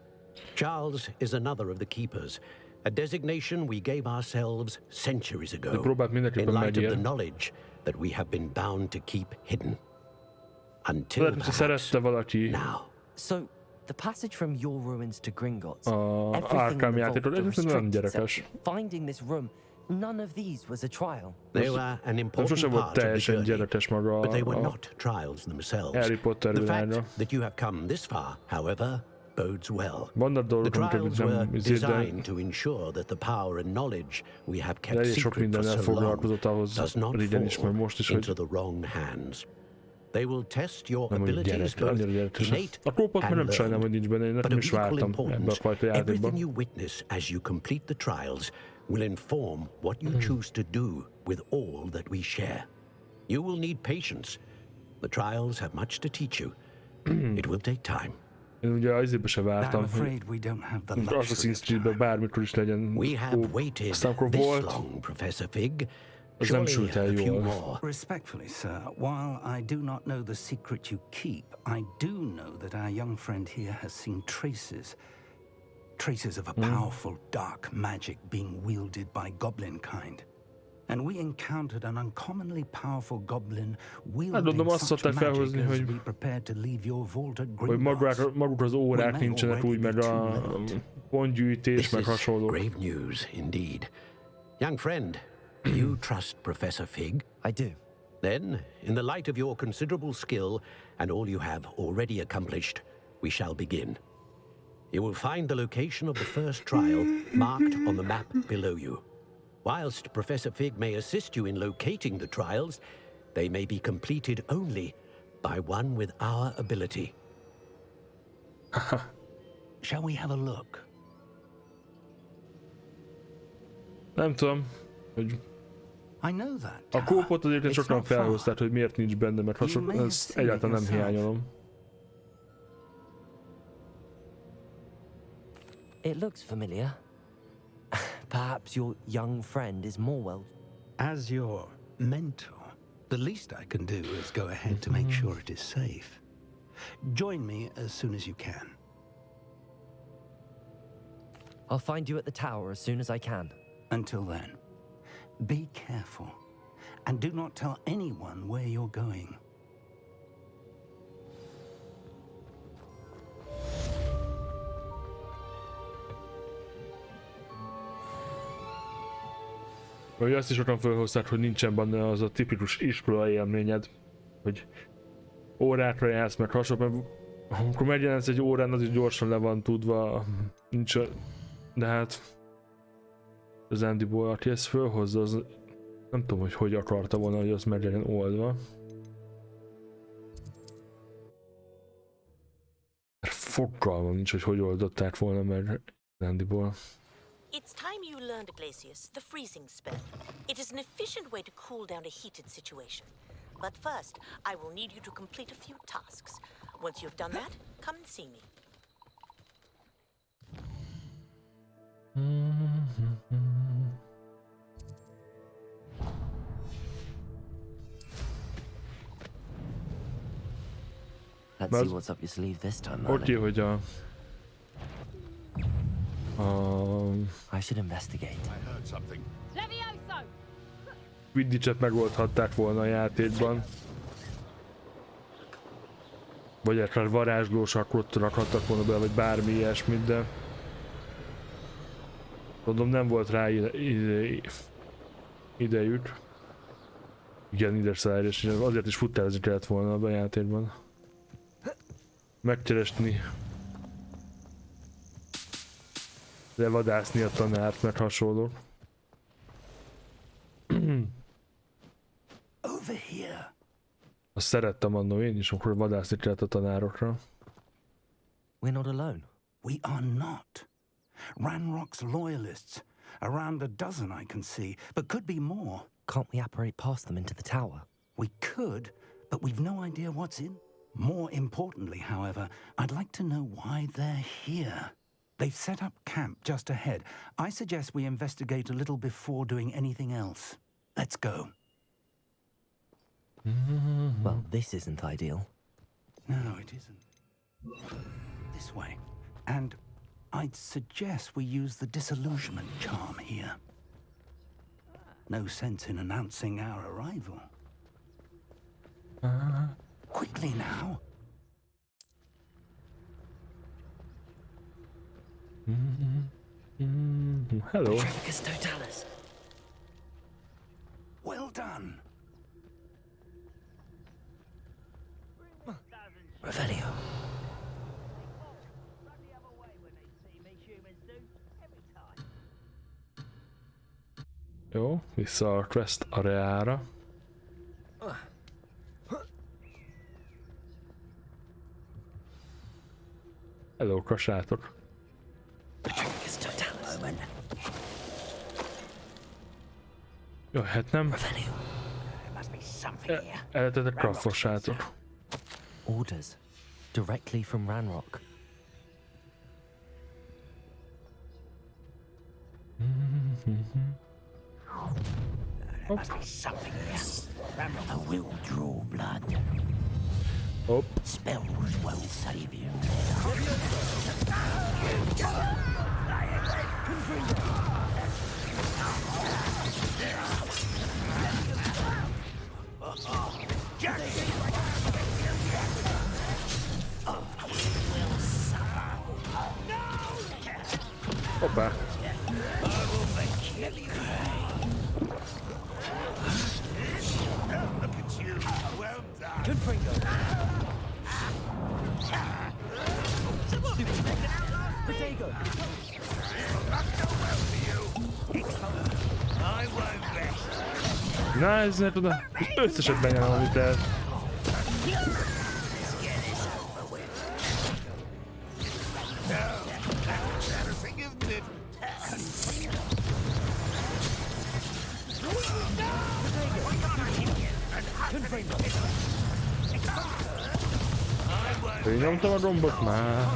Charles is another of the keepers, a designation we gave ourselves centuries ago, in light of the knowledge that we have been bound to keep hidden. Until perhaps now. So, the passage from your ruins to Gringotts, Arkham játékot, ez nem gyerekes. finding this room, none of these was a trial. They were an important part of the journey, but they were not trials themselves. The fact that you have come this far, however, bodes well. The trials were designed to ensure that the power and knowledge we have kept secret for so long does not fall into the wrong hands. They will test your abilities, both innate and learned. But of equal importance, everything you witness as you complete the trials will inform what you choose to do with all that we share. You will need patience. The trials have much to teach you. It will take time. Én ugye azért se vártam, hogy Assassin's Creed-ben bármikor is legyen aztán akkor volt, az nem sült el jól. Respectfully, sir, while I do not know the secret you keep, I do know that our young friend here has seen traces. traces of a powerful dark magic being wielded by goblin kind. And we encountered an uncommonly powerful goblin wielding such magic as we prepared to leave your vault at Gringotts. Maguk az órák nincsenek úgy, meg a pontgyűjtés, meg hasonló. Grave news, indeed. Young friend, do you trust Professor Fig? I do. Then, in the light of your considerable skill and all you have already accomplished, we shall begin. You will find the location of the first trial marked on the map below you. Whilst Professor Fig may assist you in locating the trials, they may be completed only by one with our ability. Shall we have a look? Nem tudom, hogy a kópot azért sokan felhozták, hogy miért nincs benne, mert ezt egyáltalán nem hiányolom. It looks familiar. Perhaps your young friend is more well. As your mentor, the least I can do is go ahead to make sure it is safe. Join me as soon as you can. I'll find you at the tower as soon as I can. Until then, be careful and do not tell anyone where you're going. Vagy azt is sokan felhozták, hogy nincsen benne az a tipikus iskola élményed, hogy órákra jársz, meg hasonló, mert amikor megjelensz egy órán, az is gyorsan le van tudva, nincs, de hát az Andyból, aki ezt felhozza, az nem tudom, hogy akarta volna, hogy az meg legyen oldva. Fogalmam nincs, hogy oldották volna meg az Andyból. It's time you learned, Glacius, the freezing spell. It is an efficient way to cool down a heated situation. But first, I will need you to complete a few tasks. Once you've done that, come and see me. Let's see what's up your sleeve this time, Merlin. Oké, hogy I should investigate. I heard something. Quidditch-et megoldhatták volna a játékban. Vagy akár varázslós akkort rakhattak volna bele, vagy bármi ilyesmit, de mondom, nem volt rá idejük. Igen, idegszállás, azért is futtározni kellett volna a játékban. Megkeresni, levadászni a tanárt, meg hasonló. Over here. Azt szerettem annó én is, amikor vadászni kellett a tanárokra. We're not alone. We are not. Ranrock's loyalists. Around a dozen I can see, but could be more. Can't we apparate past them into the tower? We could, but we've no idea what's in. More importantly, however, I'd like to know why they're here. They've set up camp just ahead. I suggest we investigate a little before doing anything else. Let's go. Well, this isn't ideal. No, it isn't. This way. And I'd suggest we use the disillusionment charm here. No sense in announcing our arrival. Quickly now. Hello. Totalis. Well done. Revelio. Jó, vissza a quest areára. Hello, kasátok. Jó, hát nem. Eletetek krafossátok. Orders. Directly from Ranrock. There must be something here. I will draw blood. Spells will save you. Hoppá. Na, ez ne tudom. Összeset benyelem, amit lehet. Én nyomtam a gombot már.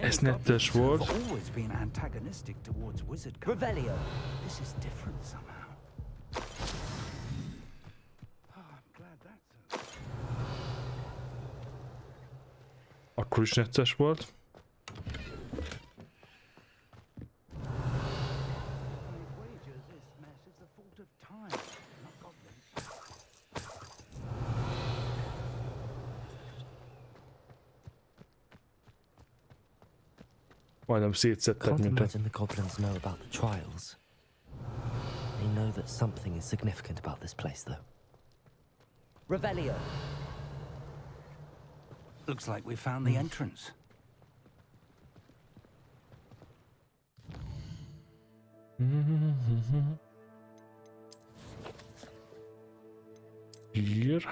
Ez netes volt. This is different somehow. Akkor is necces volt. Majdnem szétszettek Can't minket. imagine the goblins know about the trials. They know that something is significant about this place, though. Revelio. Looks like we found the entrance. Hier.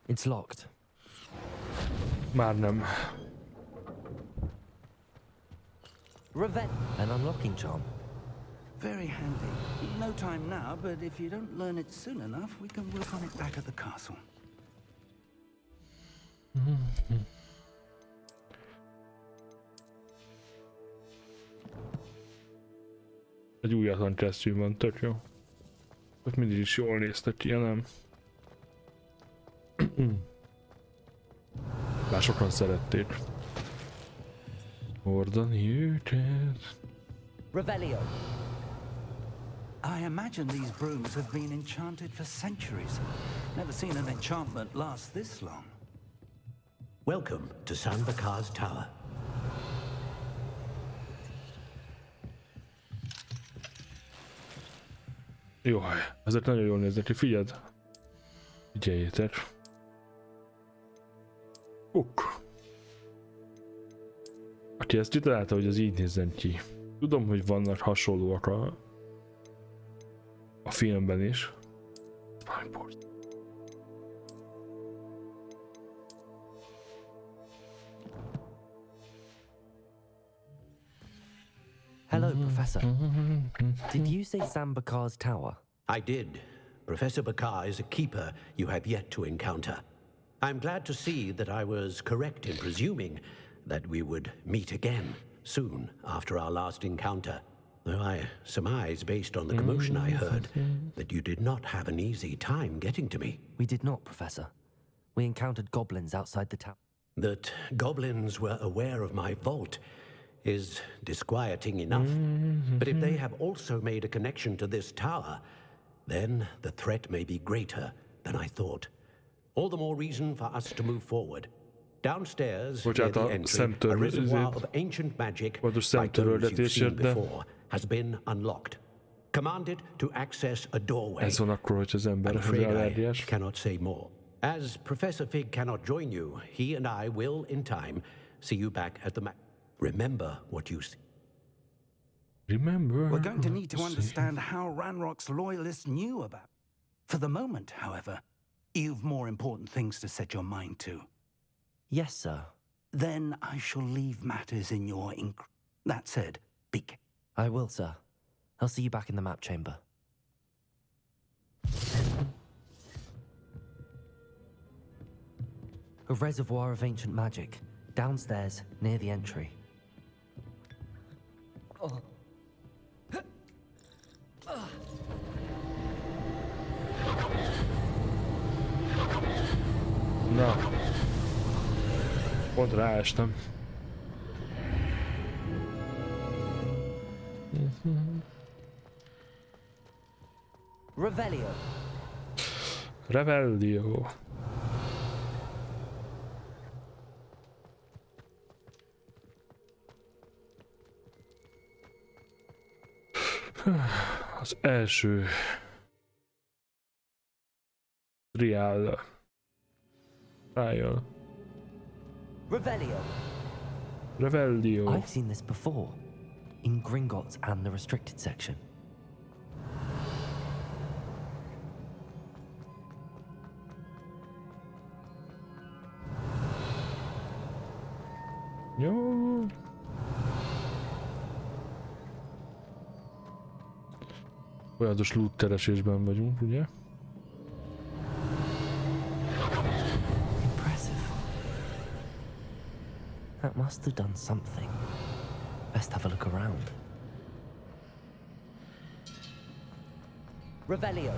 It's locked. Már nem. An unlocking charm. Very handy. No time now, but if you don't learn it soon enough, we can work on it back at the castle. Egy újatlan kesztyű van, tök jó. Ott mindig is jól néztek ki, nem? Már sokan szerették. Hordani őket. Revelio. I imagine these brooms have been enchanted for centuries. Never seen an enchantment last this long. Welcome to San Bakar's Tower. Jó, ezek nagyon jól néznek ki, figyeld. Figyeljétek. Aki ezt kitalálta, hogy az így nézzen ki. Tudom, hogy vannak hasonlóak a filmben is. Hello, Professor. Did you say San Bakar's Tower? I did. Professor Bakar is a keeper you have yet to encounter. I'm glad to see that I was correct in presuming that we would meet again soon after our last encounter. Though I surmise, based on the commotion I heard, that you did not have an easy time getting to me. We did not, Professor. We encountered goblins outside the tower. That goblins were aware of my vault is disquieting enough. But if they have also made a connection to this tower, then the threat may be greater than I thought. All the more reason for us to move forward. Downstairs, near the entry, a reservoir of ancient magic, like those you've seen before, has been unlocked. Commanded to access a doorway. I'm afraid I cannot say more. As Professor Fig cannot join you, he and I will, in time, see you back at the Remember what you see. Remember. We're going to need to understand how Ranrock's loyalists knew about. For the moment, however, you've more important things to set your mind to. Yes, sir. Then I shall leave matters in your That said, speak. I will, sir. I'll see you back in the map chamber. A reservoir of ancient magic, downstairs near the entry. Na. Pont ráestem. Revelio. Revelio. Az első trial. Trial. Revelio. Revelio. I've seen this before, in Gringotts and the restricted section. Jó. Folyamatos loot keresésben vagyunk, ugye? Impressive. That must have done something. Best have a look around. Revelio.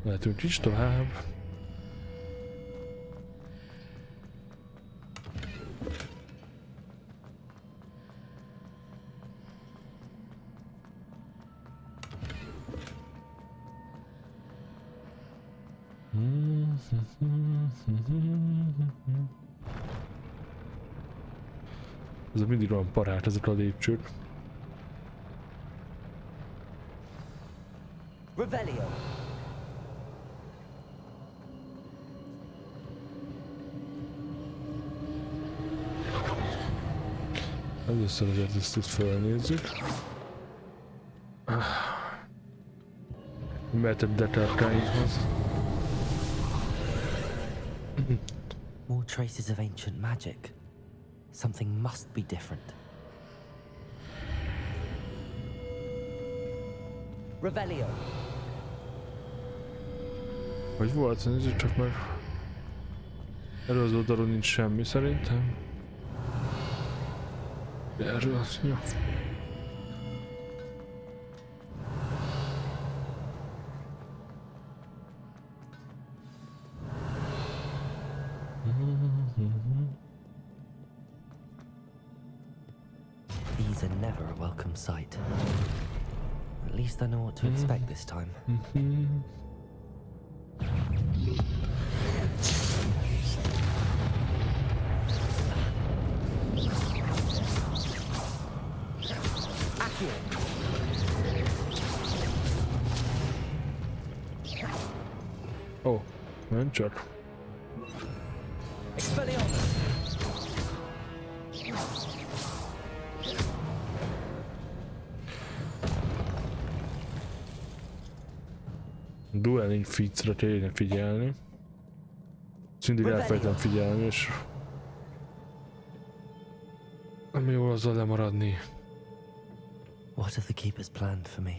Lehetünk is tovább. Ez mindig olyan parát, ezek a lépcsők. Revelio. Először azért ezt felnézzük. Mehetett dekárkáinkhoz. More traces of ancient magic. Something must be different. Revelio. Hogy volt? Nézzük csak meg. Erről az oldalon nincs semmi szerintem. Erről az, jó. These are never a welcome sight. At least I know what to expect this time. Ó, nem csak. Dueling feats-re kéne figyelni. Mindig elfelejtem figyelni, és nem jó azzal lemaradni. What have the keepers planned for me?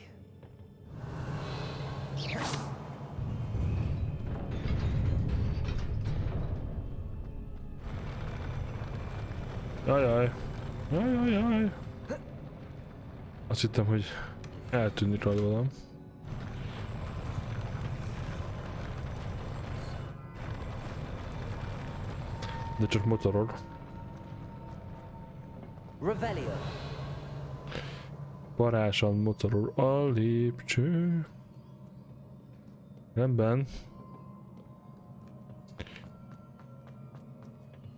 Jajjaj. Jajjajjaj. Azt hittem, hogy eltűnik rólam. De csak motorod. Revelio. Parásan motorod a lépcső. Rendben.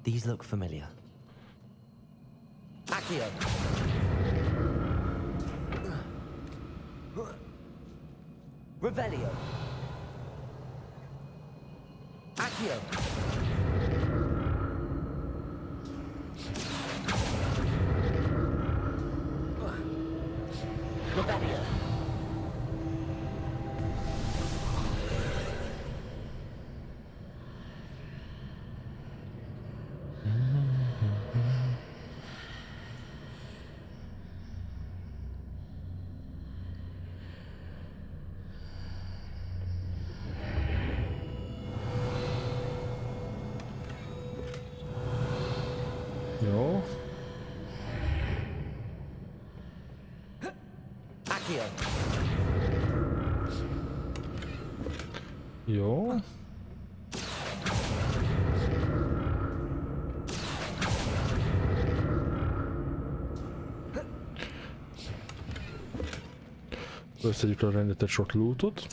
These look familiar. Accio. Revelio. Accio. Revelio. Jó. Jó. Összegyük a rengeteg sok lootot.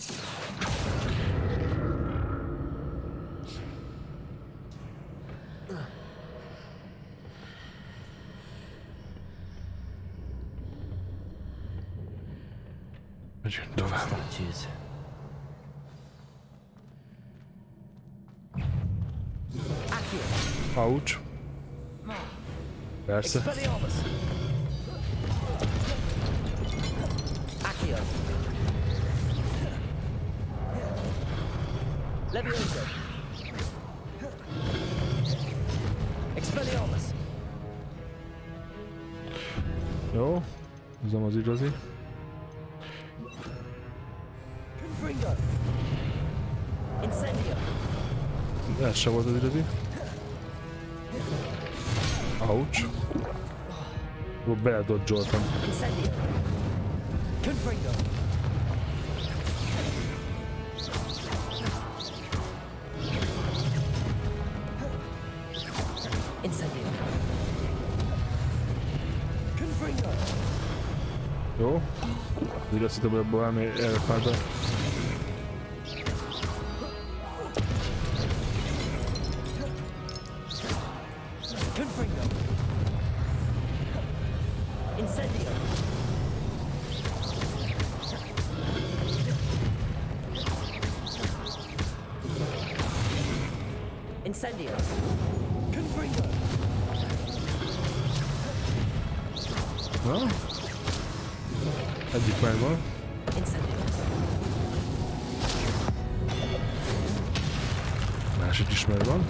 Megyünk tovább. Ouch. Persze. Leviosa. Expelliarmus. Jó, húzom az igazi. Confringo. Incendio. Ez se volt az igazi. Ouch. Jó, beledodgyoltam. Incendio. Confringo. Incendio. Confringo. Jó. Így azt hittem, hogy abban valami elfád be. Confringo. Incendio. Incendio. Confringo. Na? Egyik megvan. Incendio. Másik is megvan.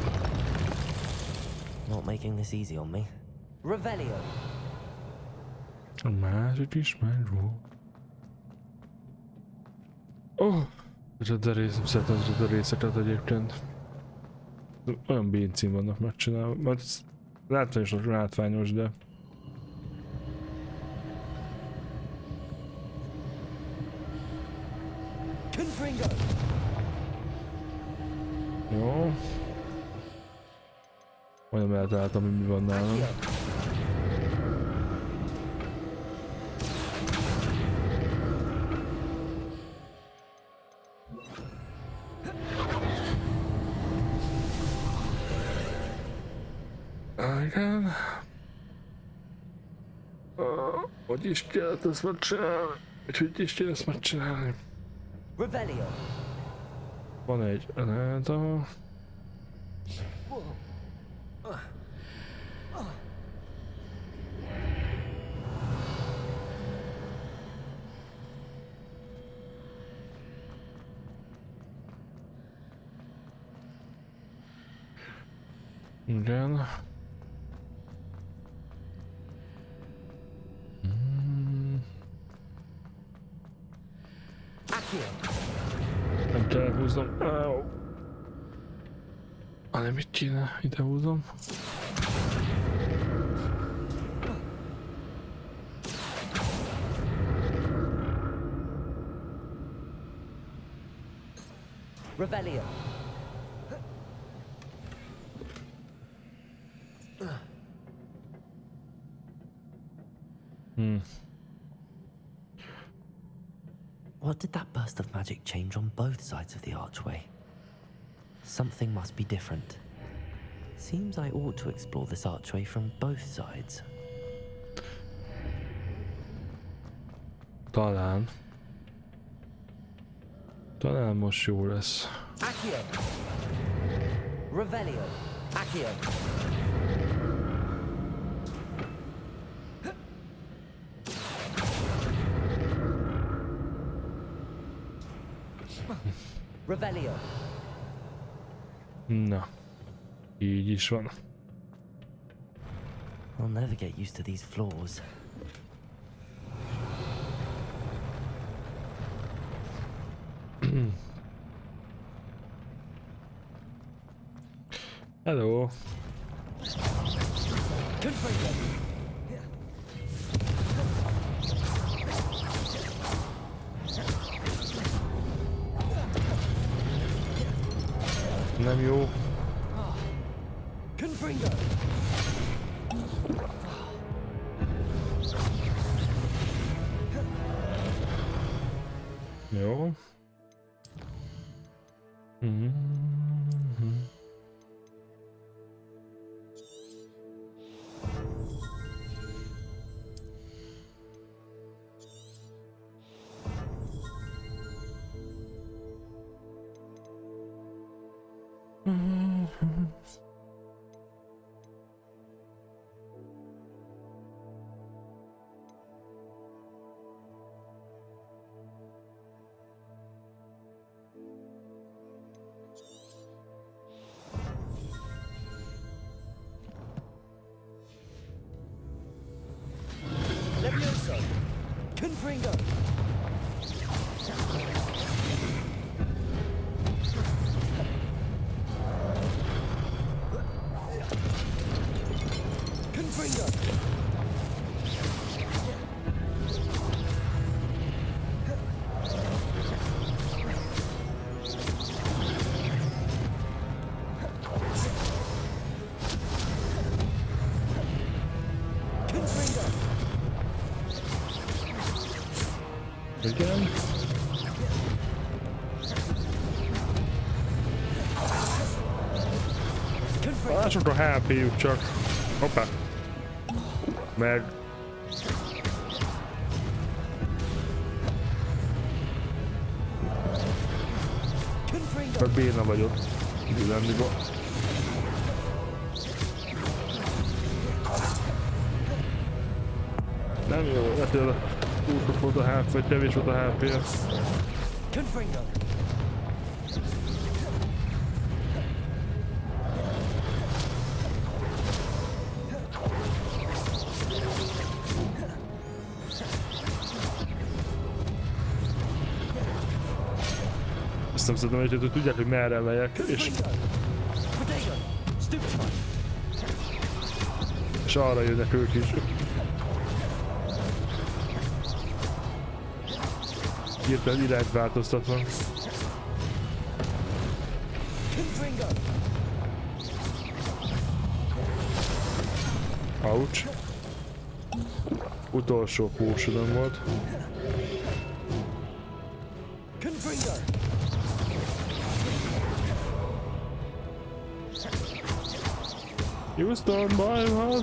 Not making this easy on me. Revelio. A másik is megvan. Oh! Szeretem a részeket egyébként. Olyan béncím vannak megcsinálva. Mert látványos, látványos, de... Confringo. Jó. Majdnem eltaláltam, hogy mi van nálam. Igen. Hogy is kellett ezt megcsinálni? Hogy is kell ezt megcsinálni? Revelio. Van egy elállító. Igen. Nem kell húznom. Hanem mit kéne? Ide húzom. Revelio. What did that burst of magic change on both sides of the archway? Something must be different. Seems I ought to explore this archway from both sides. Talán most jó lesz. Accio. Revelio. Accio. Revelio. Na, így is van. I'll never get used to these floors. Hello. Nem jó. Jó. Igen. Mások a HP-juk csak. Hoppá. Meg. Meg béna vagyok. Lenniba. Nem jó, letőle. Túl sok volt a HP, vagy kevés volt a HP-je. Azt nem szeretem egyet, hogy tudják, hogy merre megyek, és arra jönnek ők is. Hirtelen irányt változtatva. Ouch. Utolsó potionom volt. Houston, baj van!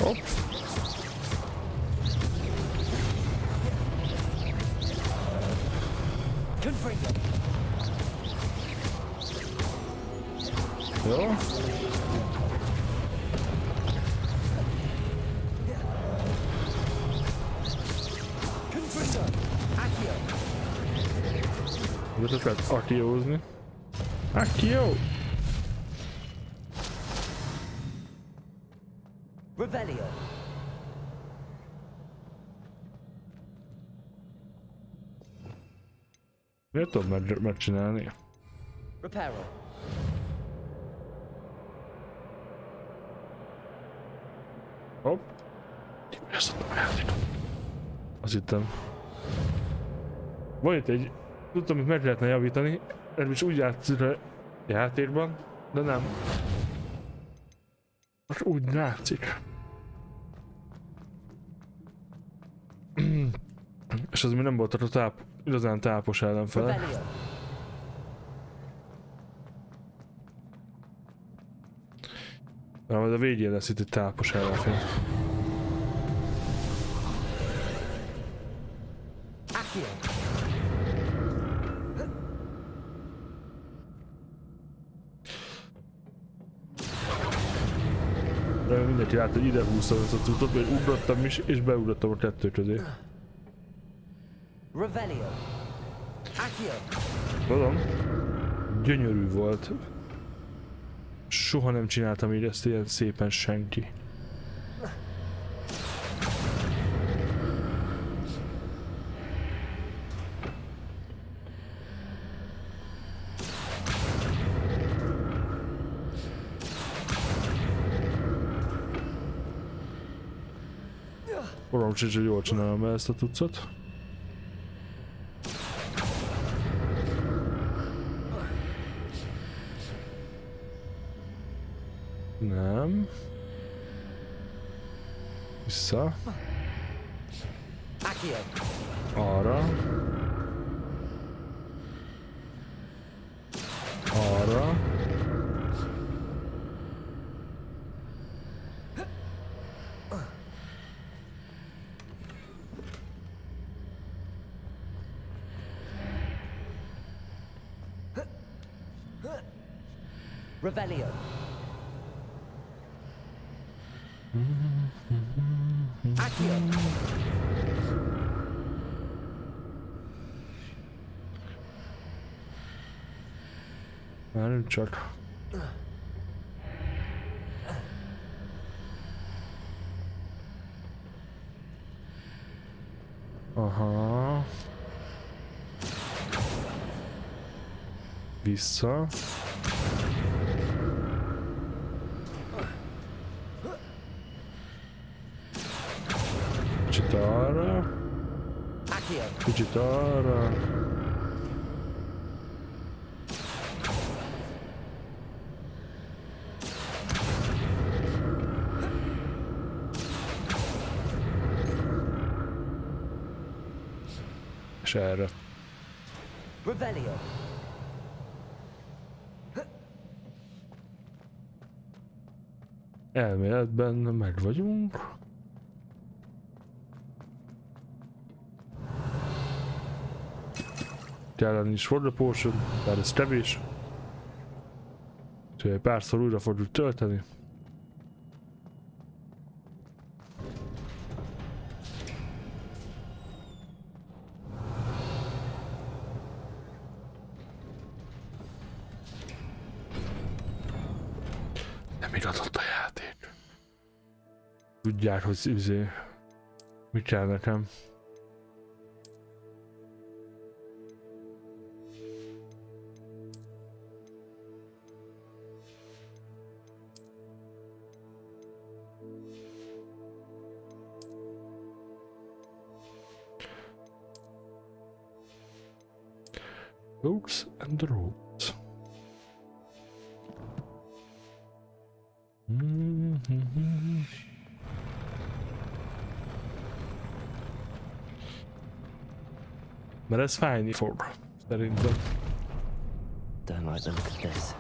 Hopp. Jó. Ezt lehet akiózni. Akió! Revelio. Miért tudod megcsinálni? Reparo. Hopp. Ezt adtam a játékot. Azt hittem. Van itt egy... Tudtam, hogy meg lehetne javítani. Ez is úgy játszik a játékban, de nem. Most úgy látszik. És az még nem volt a igazán tápos ellenfele. De majd a végén lesz itt egy tápos ellenfele. De mindenki lát, hogy ide húztam ezt a cuccot, hogy ugrottam is, és beugrottam a kettő közé. Tudom. Gyönyörű volt. Soha nem csináltam így ezt ilyen szépen senki. Fogalmam sincs, hogy jól csinálom ezt a tucat. Nem. Vissza. Arra. Arra. Revelio. Accio. Várjunk csak. Aha. Vissza. Kicsit arra. Kicsit arra. És erre. Revelio. Elméletben meg vagyunk. Kellene is for the potion, bár ez kevés. Úgyhogy egy párszor újra fogjuk tölteni. Nem iradott a játék. Tudják, hogy mi kell nekem. Books and roads. Mert ez fájni fog, szerintem. Don't like the look of this.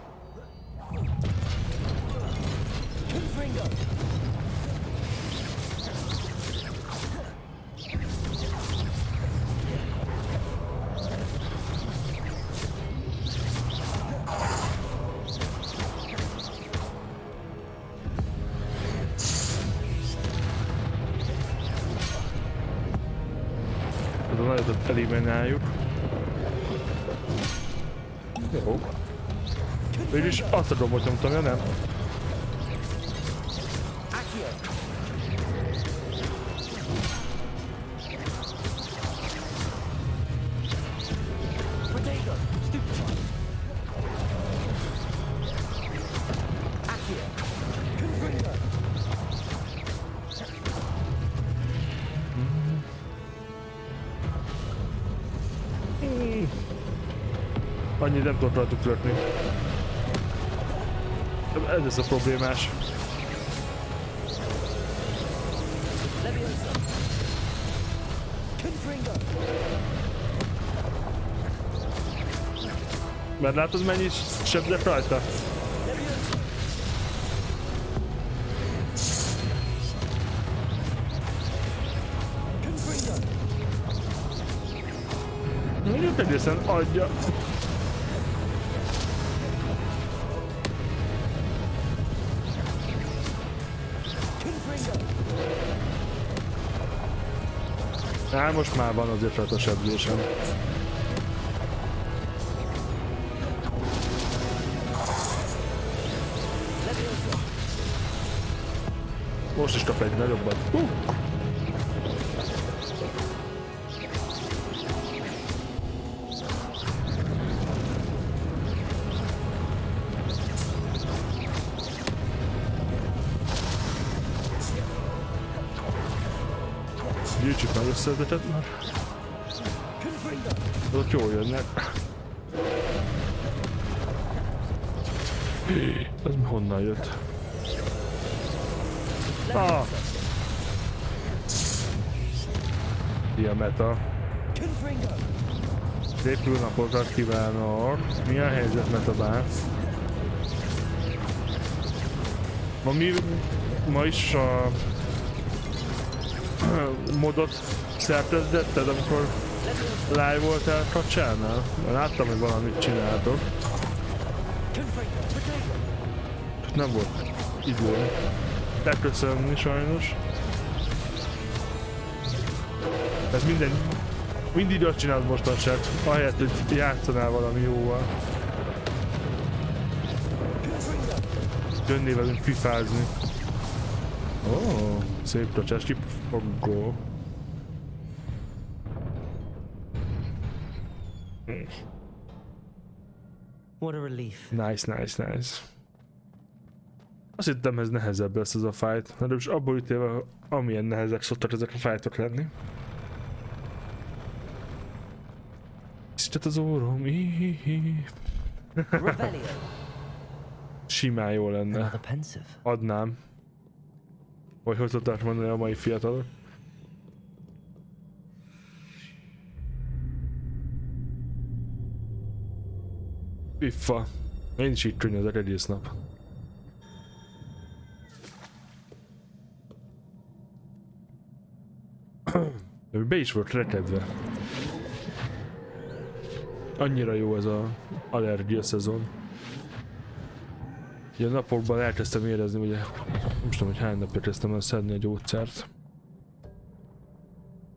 Elimináljuk. Jó. Végülis azt a gombot nyomtam, ja nem? Annyit nem tudok rajtuk lökni. Ez lesz a problémás. Mert látod, mennyi sebzek rajta? Mondjuk egészen adja. Hát most már van azért rajta sebzésem. Most is kap egy nagyobbat. Gyűjtsük meg összezetet már. Ott jól jönnek. Ez honnan jött? Ah! Ilyen meta. Szép jó napokat kívánok! Mi a helyzet, metabász? Ma is a modot szertezdetted, amikor live voltál kacsánál? Láttam, hogy valamit csináltok. Nem volt idő beköszönni sajnos. Ez mindig azt csinálod mostanság, ahelyett, hogy játszanál valami jóval. Jönnél velünk fifázni. Ó, szép kacsás kifogó. What a relief. Nice. Azt hittem, ez nehezebb lesz ez a fight, mert most abból ítélve, amilyen nehezek szoktak ezek a fightok lenni. Kicsit az órom. Simán jó lenne. Adnám. Vagy hogy szokták mondani a mai fiatalok. Piffa. Én is így könnyezek egész nap. Be is volt rekedve. Annyira jó ez az allergia szezon. Ugye a napokban elkezdtem érezni, ugye nem tudom, hogy hány napja kezdtem el szedni a gyógyszert.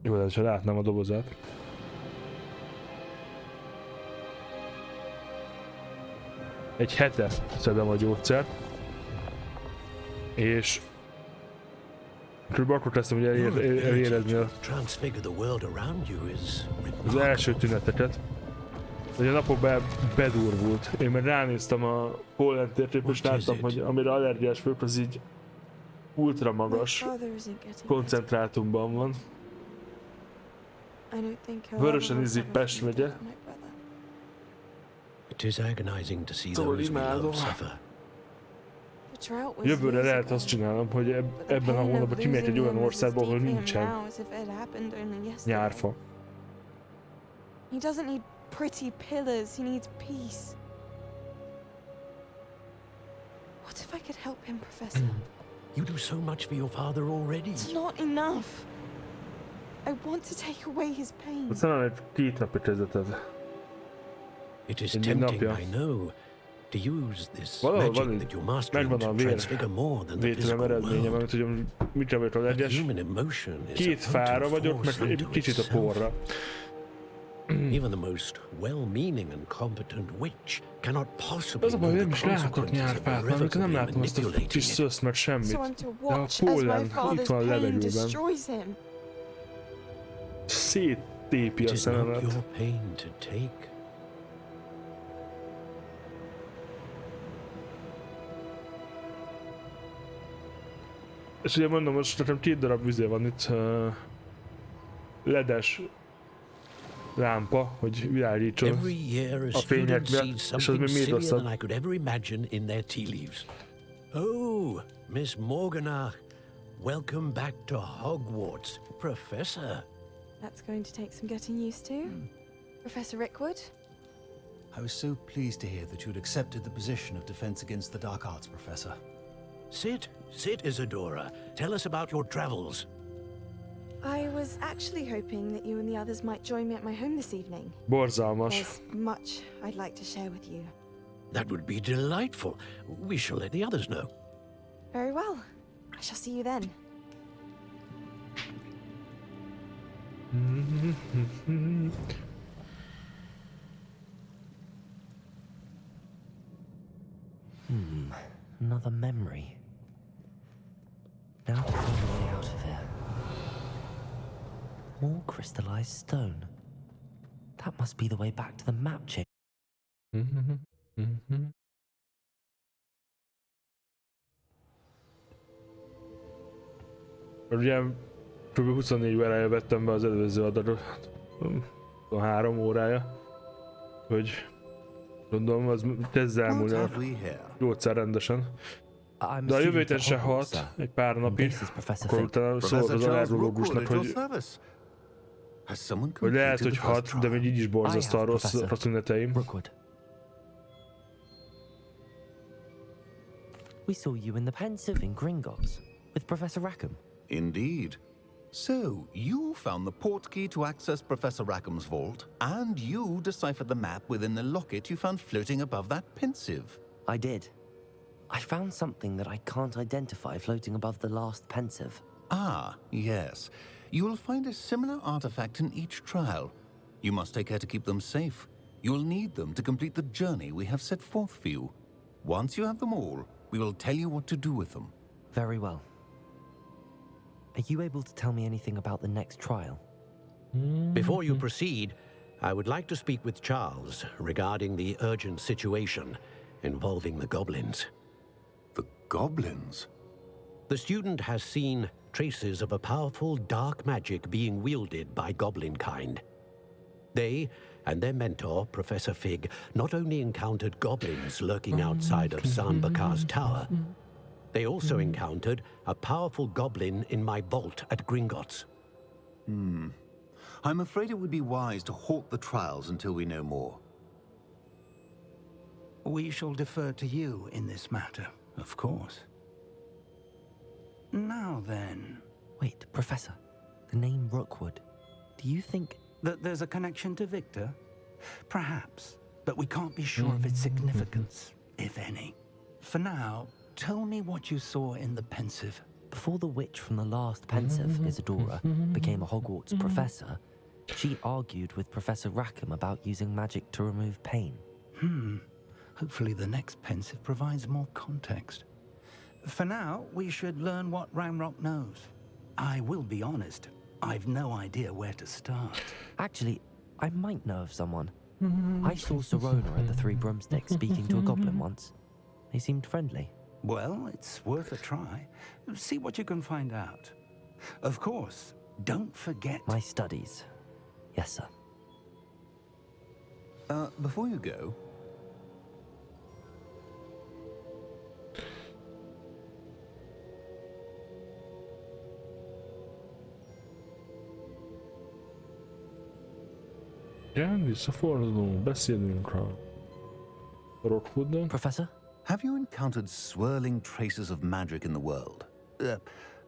Jó lenne, ha látnám a dobozát. Egy hete szedem a gyógyszert. És körülbelül akkor kezdtem, hogy elérezni az első tüneteket. Hogy a napokban bedurvult. Én meg ránéztem a pollen térképre, és láttam, hogy amire allergiás vagyok, az így ultra magas koncentrátumban van. Vörösen ízik Pest megye. Szóval imádom. Jövőre lehet azt csinálom, hogy ebben a hónapban kimegyek egy olyan országba, ahol nincsen nyárfa. Pretty pillars, he needs peace. What if I could help him, Professor? You do so much for your father already. It's not enough. I want to take away his pain. Aztán egy 2 napi kezdeted. It is tempting, I know, to use this magic that you're mastering to transfigure more than the physical eredménye, mert hogy mit vagyok az egyes. 2 fára vagyok, meg egy kicsit a porra. Even the most well-meaning and competent witch cannot possibly az a baj, nem is látok nyárfát, mert nem látom azt a kis szöszt meg semmit. De a pollen itt van a levegőben. Széttépi a szememet. És ugye mondom, most nekem 2 darab vizé van itt, ledes lámpa, hogy világítson a fények miatt, és az még rosszabb. Oh, Miss Morganach, welcome back to Hogwarts, Professor. That's going to take some getting used to. Professor Rickwood? I was so pleased to hear that you'd accepted the position of Defense Against the Dark Arts, Professor. Sit, Isadora. Tell us about your travels. I was actually hoping that you and the others might join me at my home this evening. Borzalmas. There's much I'd like to share with you. That would be delightful. We shall let the others know. Very well. I shall see you then. Another memory. Now to find a way out of here. More crystallized stone. That must be the way back to the map chip. Ugye kb. 24 órája vettem be az előző adatot, 3 órája, hogy gondolom az kezd elmúlni a gyógyszer rendesen. De a jövő héten se halt, egy pár napig, akkor utána szól az allergológusnak, hogy lehet, hogy hat, de még így is borzasztó a rossz szüneteim. We saw you in the Pensive in Gringotts with Professor Rackham. Indeed. So, you found the portkey to access Professor Rackham's vault, and you deciphered the map within the locket you found floating above that Pensive. I did. I found something that I can't identify floating above the last Pensive. Ah, yes. You will find a similar artifact in each trial. You must take care to keep them safe. You will need them to complete the journey we have set forth for you. Once you have them all, we will tell you what to do with them. Very well. Are you able to tell me anything about the next trial? Before you proceed, I would like to speak with Charles regarding the urgent situation involving the goblins. The goblins? The student has seen traces of a powerful dark magic being wielded by goblin kind. They and their mentor, Professor Fig, not only encountered goblins lurking outside of Sanbakar's tower, they also encountered a powerful goblin in my vault at Gringotts. I'm afraid it would be wise to halt the trials until we know more. We shall defer to you in this matter, of course. Now then... Wait, Professor. The name Rookwood. Do you think... that there's a connection to Victor? Perhaps, but we can't be sure of its significance, if any. For now, tell me what you saw in the Pensive. Before the witch from the last Pensive, Isadora, became a Hogwarts professor, she argued with Professor Rackham about using magic to remove pain. Hopefully the next Pensive provides more context. For now, we should learn what Ranrock knows. I will be honest, I've no idea where to start. Actually, I might know of someone. I saw Serona at the Three Broomsticks speaking to a goblin once. They seemed friendly. Well, it's worth a try. See what you can find out. Of course, don't forget... my studies. Yes, sir. Before you go... Igen, visszafordulunk, beszélünk rá. Rockwoodon. Professor? Have you encountered swirling traces of magic in the world?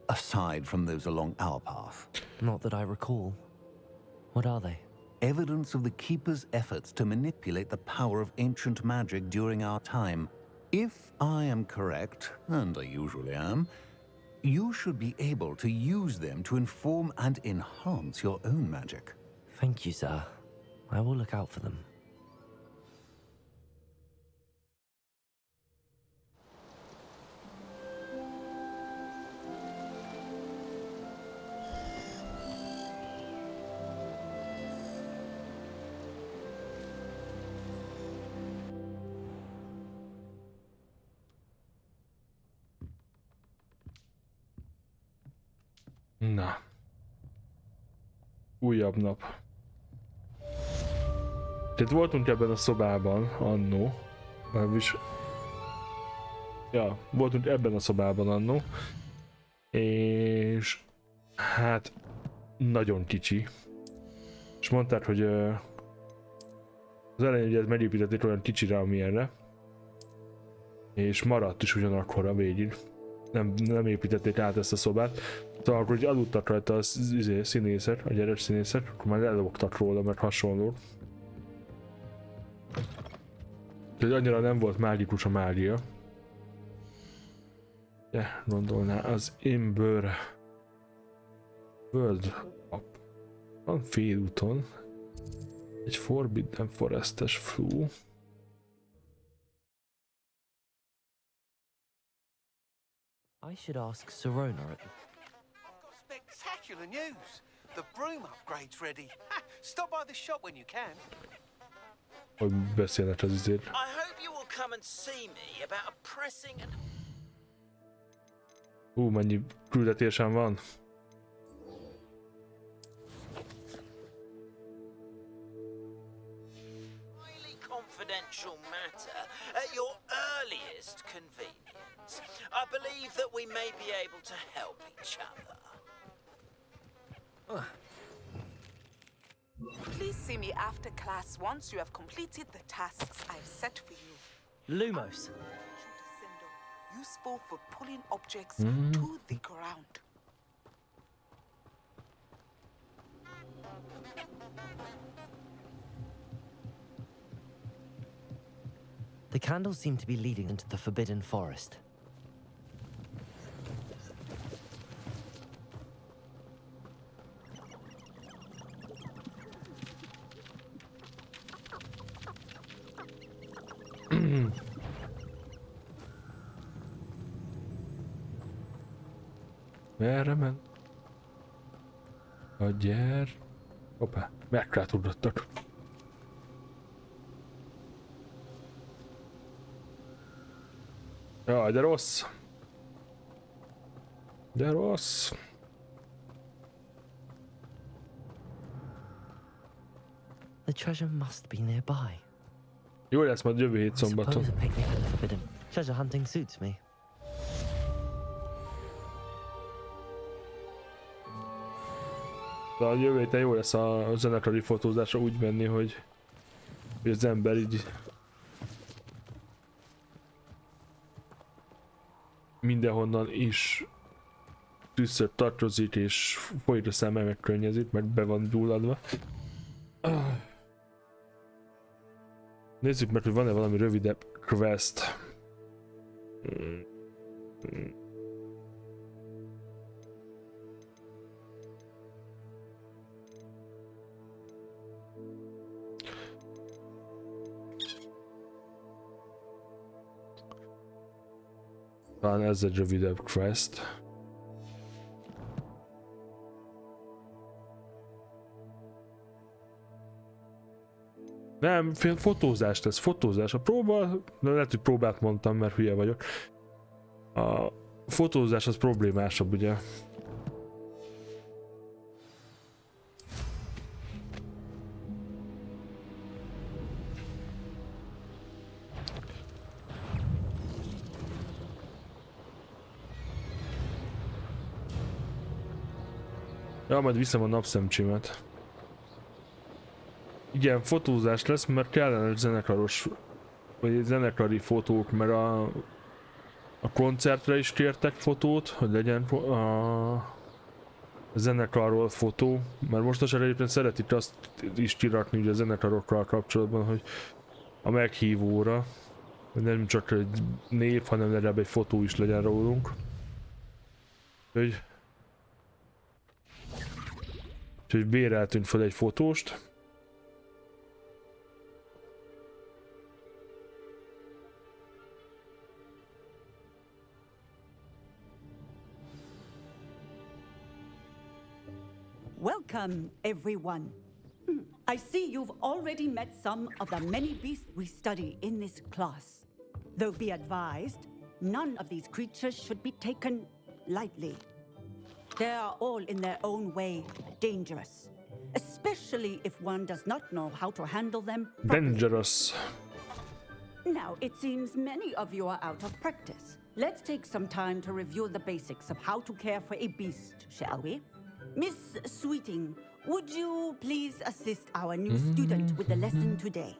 Aside from those along our path? Not that I recall. What are they? Evidence of the Keeper's efforts to manipulate the power of ancient magic during our time. If I am correct, and I usually am, you should be able to use them to inform and enhance your own magic. Thank you, sir. I will look out for them. Na. Újabb nap. Tehát voltunk ebben a szobában annó. Vagyis... ja, voltunk ebben a szobában annó. És... hát... nagyon kicsi. És mondták, hogy... az elején ugye megépítették olyan kicsire, amilyenre. És maradt is ugyanakkor a végig. Nem építették át ezt a szobát. Szóval akkor, hogy aludtak rajta a színészek, a gyerek színészek, akkor már elloptak róla, mert hasonló. Tehát annyira nem volt mágikus a mágia. De gondolná, az Ember World Up. Van félúton. Egy Forbidden Forest-es flú. I should ask Serona. I've got spectacular news. The broom upgrade's ready. Stop by the shop when you can. Hogy beszélnek az izért. I hope you will come and see me about a pressing and... Mennyi küldetésem van. Highly confidential matter at your earliest convenience. I believe that we may be able to help each other. Please see me after class once you have completed the tasks I've set for you. Lumos. Useful for pulling objects to the ground. The candles seem to be leading into the Forbidden Forest. Merre ment? A gyár... Hoppá, megrátugrottak. Jaj, de rossz! De rossz! The treasure must be nearby. Jó lesz majd jövő hét szombaton. I suppose a picnic at the Forbidden. Treasure hunting suits me. De a jövő héten jó lesz a zenekari fotózásra úgy menni, hogy az ember így mindenhonnan is tűzször tartozik és folyik a szemmel megkönnyezít, mert be van gyulladva. Nézzük meg, hogy van-e valami rövidebb quest. Talán ez egy rövidebb quest. Nem, fotózást ez, fotózás. A próba, de lehet, hogy próbát mondtam, mert hülye vagyok. A fotózás az problémásabb, ugye? Ja, majd viszem a napszemcsémet. Igen, fotózás lesz, mert kellene zenekaros, vagy zenekari fotók, mert a koncertre is kértek fotót, hogy legyen a zenekarról fotó, mert mostanság egyébként szeretik azt is kirakni ugye a zenekarokkal kapcsolatban, hogy a meghívóra, hogy nem csak egy név, hanem legalább egy fotó is legyen rólunk. Úgyhogy béreltünk fel egy fotóst. Welcome, everyone. I see you've already met some of the many beasts we study in this class. Though be advised, none of these creatures should be taken lightly. They are all in their own way dangerous, especially if one does not know how to handle them properly. Dangerous. Now, it seems many of you are out of practice. Let's take some time to review the basics of how to care for a beast, shall we? Miss Sweeting, would you please assist our new student with the lesson today?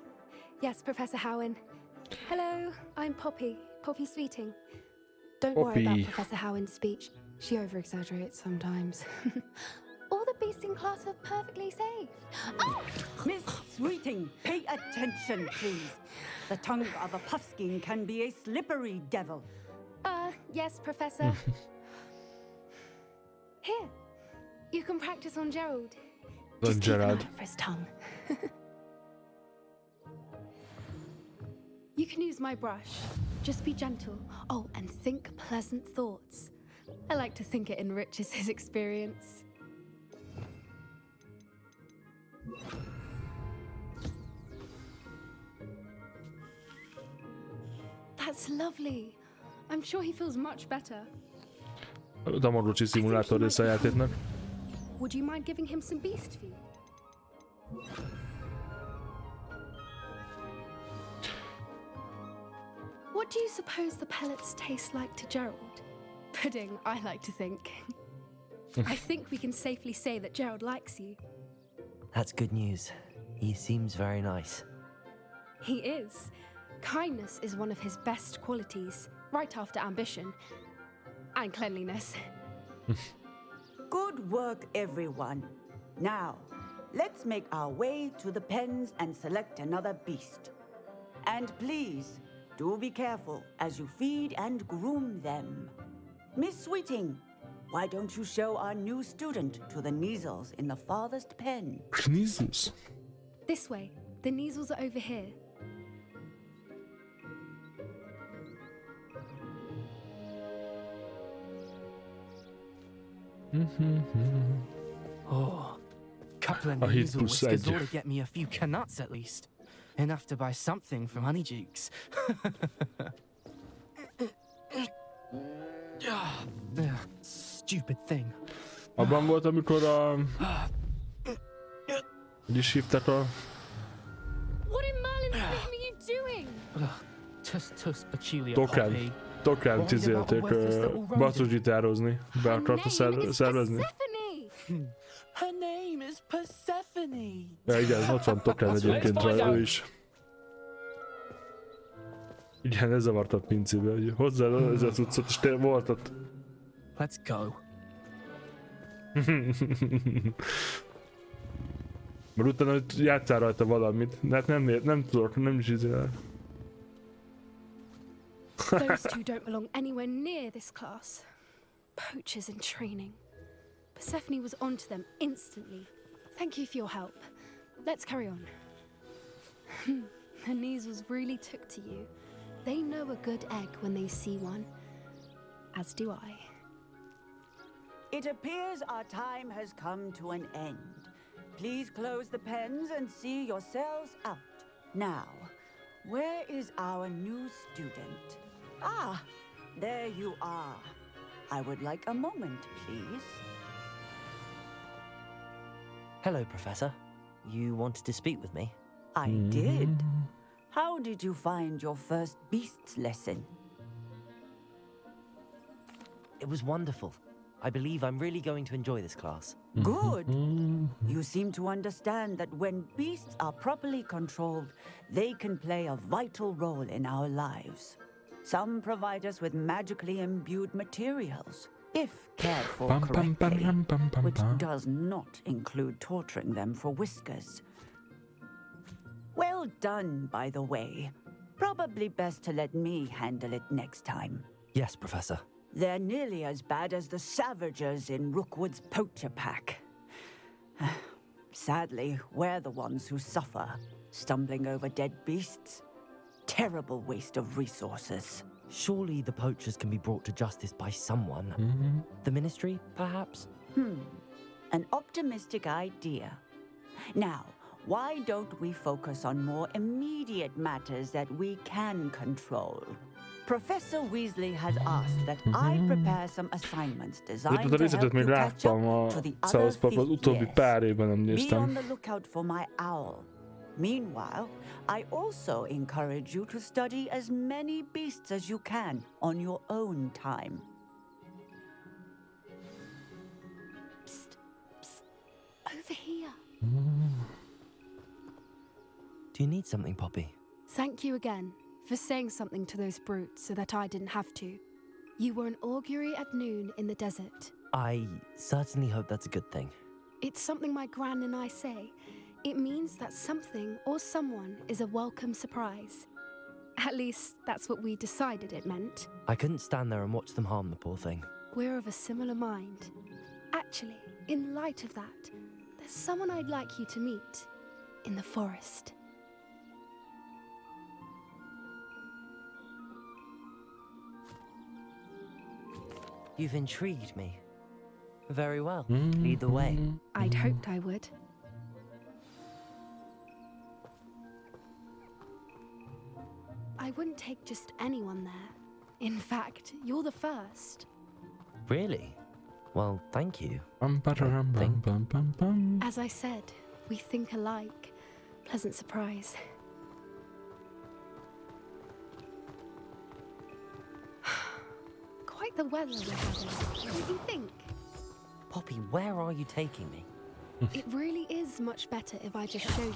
Yes, Professor Howen. Hello, I'm Poppy Sweeting. Don't Poppy. worry about Professor Howen's speech. She over-exaggerates sometimes. All the beasts in class are perfectly safe. Oh! Miss Sweeting, pay attention, please. The tongue of a puffskein can be a slippery devil. Yes, Professor. Here, you can practice on Gerald. Just keep an eye out for his tongue. You can use my brush. Just be gentle. Oh, and think pleasant thoughts. I like to think it enriches his experience. That's lovely. I'm sure he feels much better. Tamagotchi szimulátor része a játéknak. Would you mind giving him some beast feed? What do you suppose the pellets taste like to Gerald? Pudding, I like to think. I think we can safely say that Gerald likes you. That's good news. He seems very nice. He is. Kindness is one of his best qualities, right after ambition and cleanliness. Good work, everyone. Now, let's make our way to the pens and select another beast. And please, do be careful as you feed and groom them. Miss Sweeting, why don't you show our new student to the Kneazles in the farthest pen? Kneazles? This way. The Kneazles are over here. Oh, couple of Kneazle whiskers ought to get me a few canuts at least. Enough to buy something from Honeydukes. Stupid thing. Abban volt, amikor a... Hogy is hívták a... What in Merlin's name are you doing? Tus peculiar Tokán cizélték basszusgitározni. Be akarta szervezni. Her name is Persephone. Ja, igen, ott van Tokán egyébként rá, ő is. Igen, ez zavart a pincébe, hogy hozzá ez az utcot, és te volt ott. Let's go. Mert utána játsszál rajta valamit, de hát nem tudok, nem is izélek. Those two don't belong anywhere near this class. Poachers in training. Persephone was onto them instantly. Thank you for your help. Let's carry on. The Kneazles really took to you. They know a good egg when they see one. As do I. It appears our time has come to an end. Please close the pens and see yourselves out. Now, where is our new student? Ah, there you are. I would like a moment, please. Hello, Professor. You wanted to speak with me? I did. How did you find your first beasts lesson? It was wonderful. I believe I'm really going to enjoy this class. Good. You seem to understand that when beasts are properly controlled, they can play a vital role in our lives. Some provide us with magically imbued materials, if cared for correctly, which does not include torturing them for whiskers. Well done, by the way. Probably best to let me handle it next time. Yes, Professor. They're nearly as bad as the Savagers in Rookwood's poacher pack. Sadly, we're the ones who suffer, stumbling over dead beasts. Terrible waste of resources. Surely the poachers can be brought to justice by someone. The Ministry, perhaps? An optimistic idea. Now, why don't we focus on more immediate matters that we can control? Professor Weasley has asked that I prepare some assignments designed to help you catch up to the other fifth years. Be on the lookout for my owl. Meanwhile, I also encourage you to study as many beasts as you can on your own time. Psst, psst. Over here. Do you need something, Poppy? Thank you again for saying something to those brutes so that I didn't have to. You were an augury at noon in the desert. I certainly hope that's a good thing. It's something my gran and I say. It means that something or someone is a welcome surprise. At least, that's what we decided it meant. I couldn't stand there and watch them harm the poor thing. We're of a similar mind. Actually, in light of that, there's someone I'd like you to meet in the forest. You've intrigued me. Very well. Lead the way. I'd hoped I would. I wouldn't take just anyone there. In fact, you're the first. Really? Well, thank you. As I said, we think alike. Pleasant surprise. Quite the weather we're having. What do you think? Poppy, where are you taking me? It really is much better if I just show you.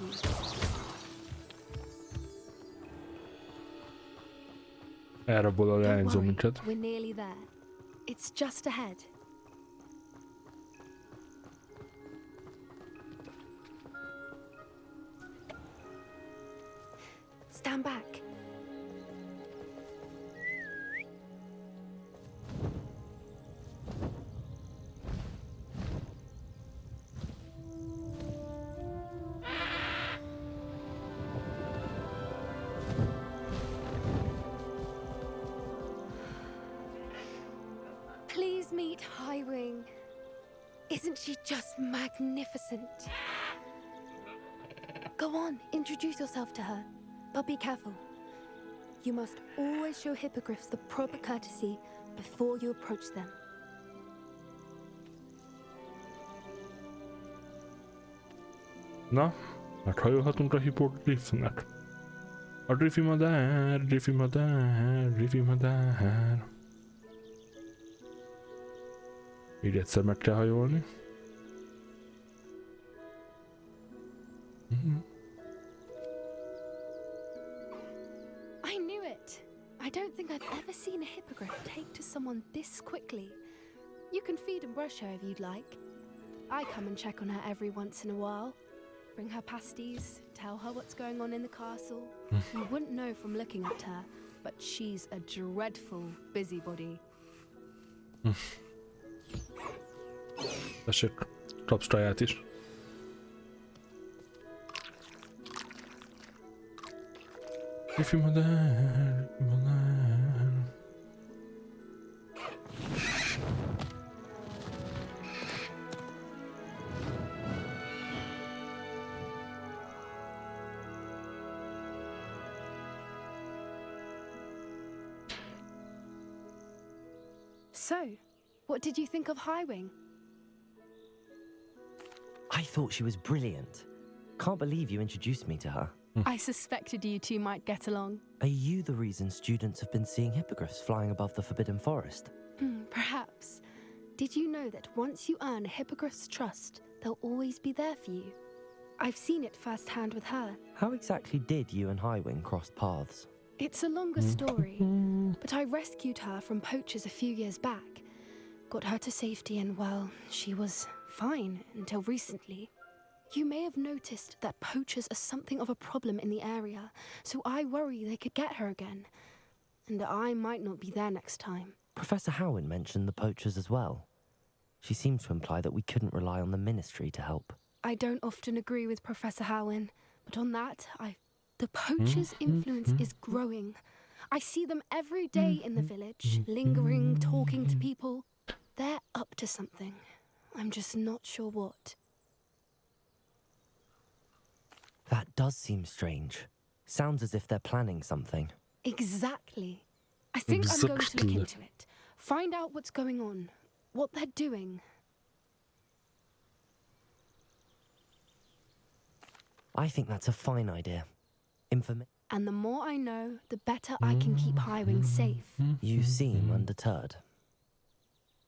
Don't worry, we're nearly there. It's just ahead. Stand back. Please meet Highwing. Isn't she just magnificent? Go on, introduce yourself to her. But be careful. You must always show hippogriffs the proper courtesy before you approach them. Na, meghajolhatunk a hippogriffnek. A Driffi madár, Driffi madár, Driffi madár. Így egyszer meg kell hajolni. I knew it. I don't think I've ever seen a hippogriff take to someone this quickly. You can feed and brush her if you'd like. I come and check on her every once in a while. Bring her pasties, tell her what's going on in the castle. You wouldn't know from looking at her, but she's a dreadful busybody. Tessék, kapsz taját is. Driffi madár, madár. So, what did you think of Highwing? I thought she was brilliant. Can't believe you introduced me to her. I suspected you two might get along. Are you the reason students have been seeing hippogriffs flying above the Forbidden Forest? Perhaps. Did you know that once you earn a hippogriff's trust, they'll always be there for you? I've seen it firsthand with her. How exactly did you and Highwing cross paths? It's a longer story, but I rescued her from poachers a few years back. Got her to safety and, well, she was fine until recently. You may have noticed that poachers are something of a problem in the area, so I worry they could get her again. And I might not be there next time. Professor Howin mentioned the poachers as well. She seemed to imply that we couldn't rely on the ministry to help. I don't often agree with Professor Howin, but on that, the poachers' influence is growing. I see them every day in the village, lingering, talking to people. They're up to something. I'm just not sure what. That does seem strange. Sounds as if they're planning something. Exactly. I think I'm going to look into it. Find out what's going on, what they're doing. I think that's a fine idea. And the more I know, the better I can keep Highwing safe. You seem undeterred.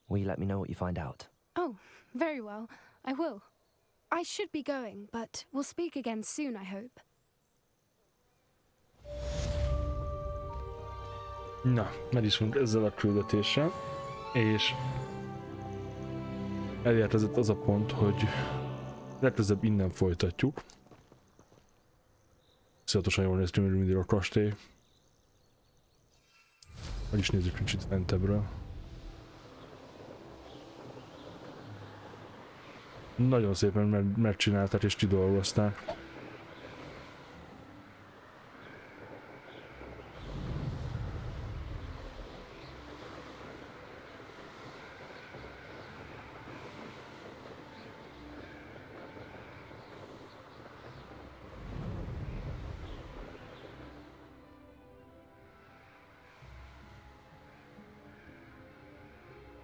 Will you let me know what you find out? Oh, very well. I will. I should be going, but we'll speak again soon, I hope. Na, megiszünk ezzel a küldetéssel, és elérkezett az a pont, hogy legközelebb innen folytatjuk. Szélatosan jól néz ki, hogy mindig a kastély. Meg is nézzük kicsit fentebbről. Nagyon szépen megcsinálták és kidolgozták.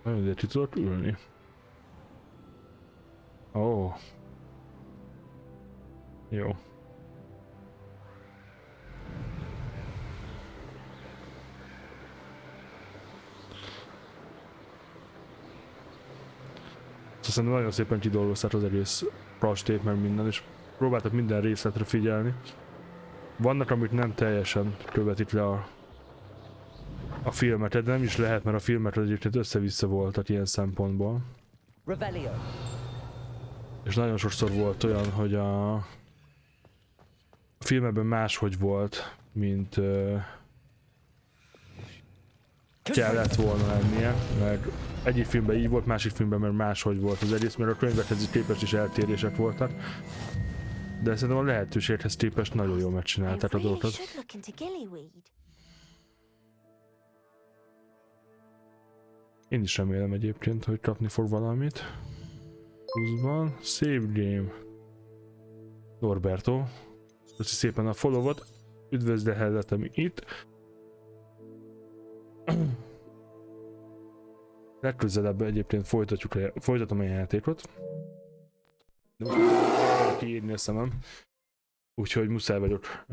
Ezért itt tudok ülni. Ó. Jó. Szerintem nagyon szépen kidolgozták az egész plastét, meg minden, és próbáltak minden részletre figyelni. Vannak, amik nem teljesen követik le a filmet, de nem is lehet, mert a filmet egyébként össze-vissza voltak ilyen szempontból. Revelio. És nagyon sokszor volt olyan, hogy a filmben máshogy volt, mint kellett volna lennie, mert egyik filmben így volt, másik filmben mert máshogy volt az egész, mert a könyvekhez képest is eltérések voltak. De szerintem a lehetőséghez képest nagyon jól megcsinálták a dolgokat. Én is remélem egyébként, hogy kapni fog valamit. Pluszban, save game. Norberto. Köszi szépen a follow-ot. Üdvözlhetem itt. Legközelebb egyébként folytatom a játékot. De most kiírni a szemem. Úgyhogy muszáj vagyok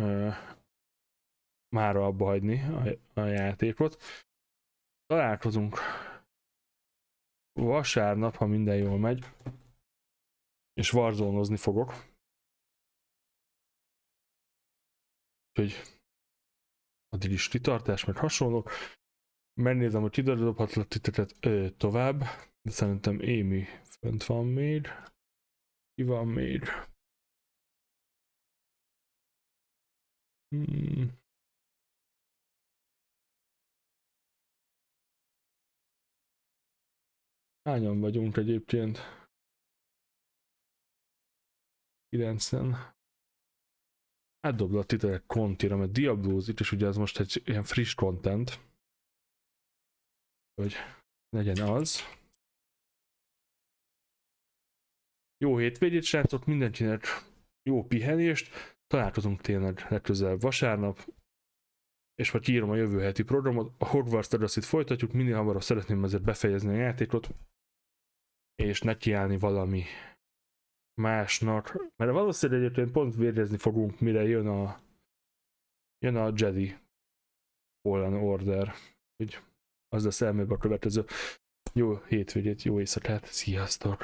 mára abba hagyni a játékot. Találkozunk vasárnap, ha minden jól megy. És warzone-ozni fogok. Úgyhogy addig is kitartás, meg hasonlók. Megnézem, hogy kidobhatlak titeket tovább, de szerintem Amy fönt van még. Ki van még? Hányan vagyunk egyébként? 9-en. Átdoblak titeket kontira, mert diablózik, és ugye ez most egy ilyen friss content. Hogy legyen az. Jó hétvégét, srácok, mindenkinek jó pihenést. Találkozunk tényleg legközelebb vasárnap. És majd kiírom a jövő heti programot. A Hogwarts Legacy-t folytatjuk, minél hamarabb szeretném azért befejezni a játékot. És nekiállni valami másnak. Mert valószínűleg egyébként pont végezni fogunk, mire jön a Jedi Fallen Order. Úgy az lesz elmébe a következő. Jó hétvégét, jó éjszakát, sziasztok!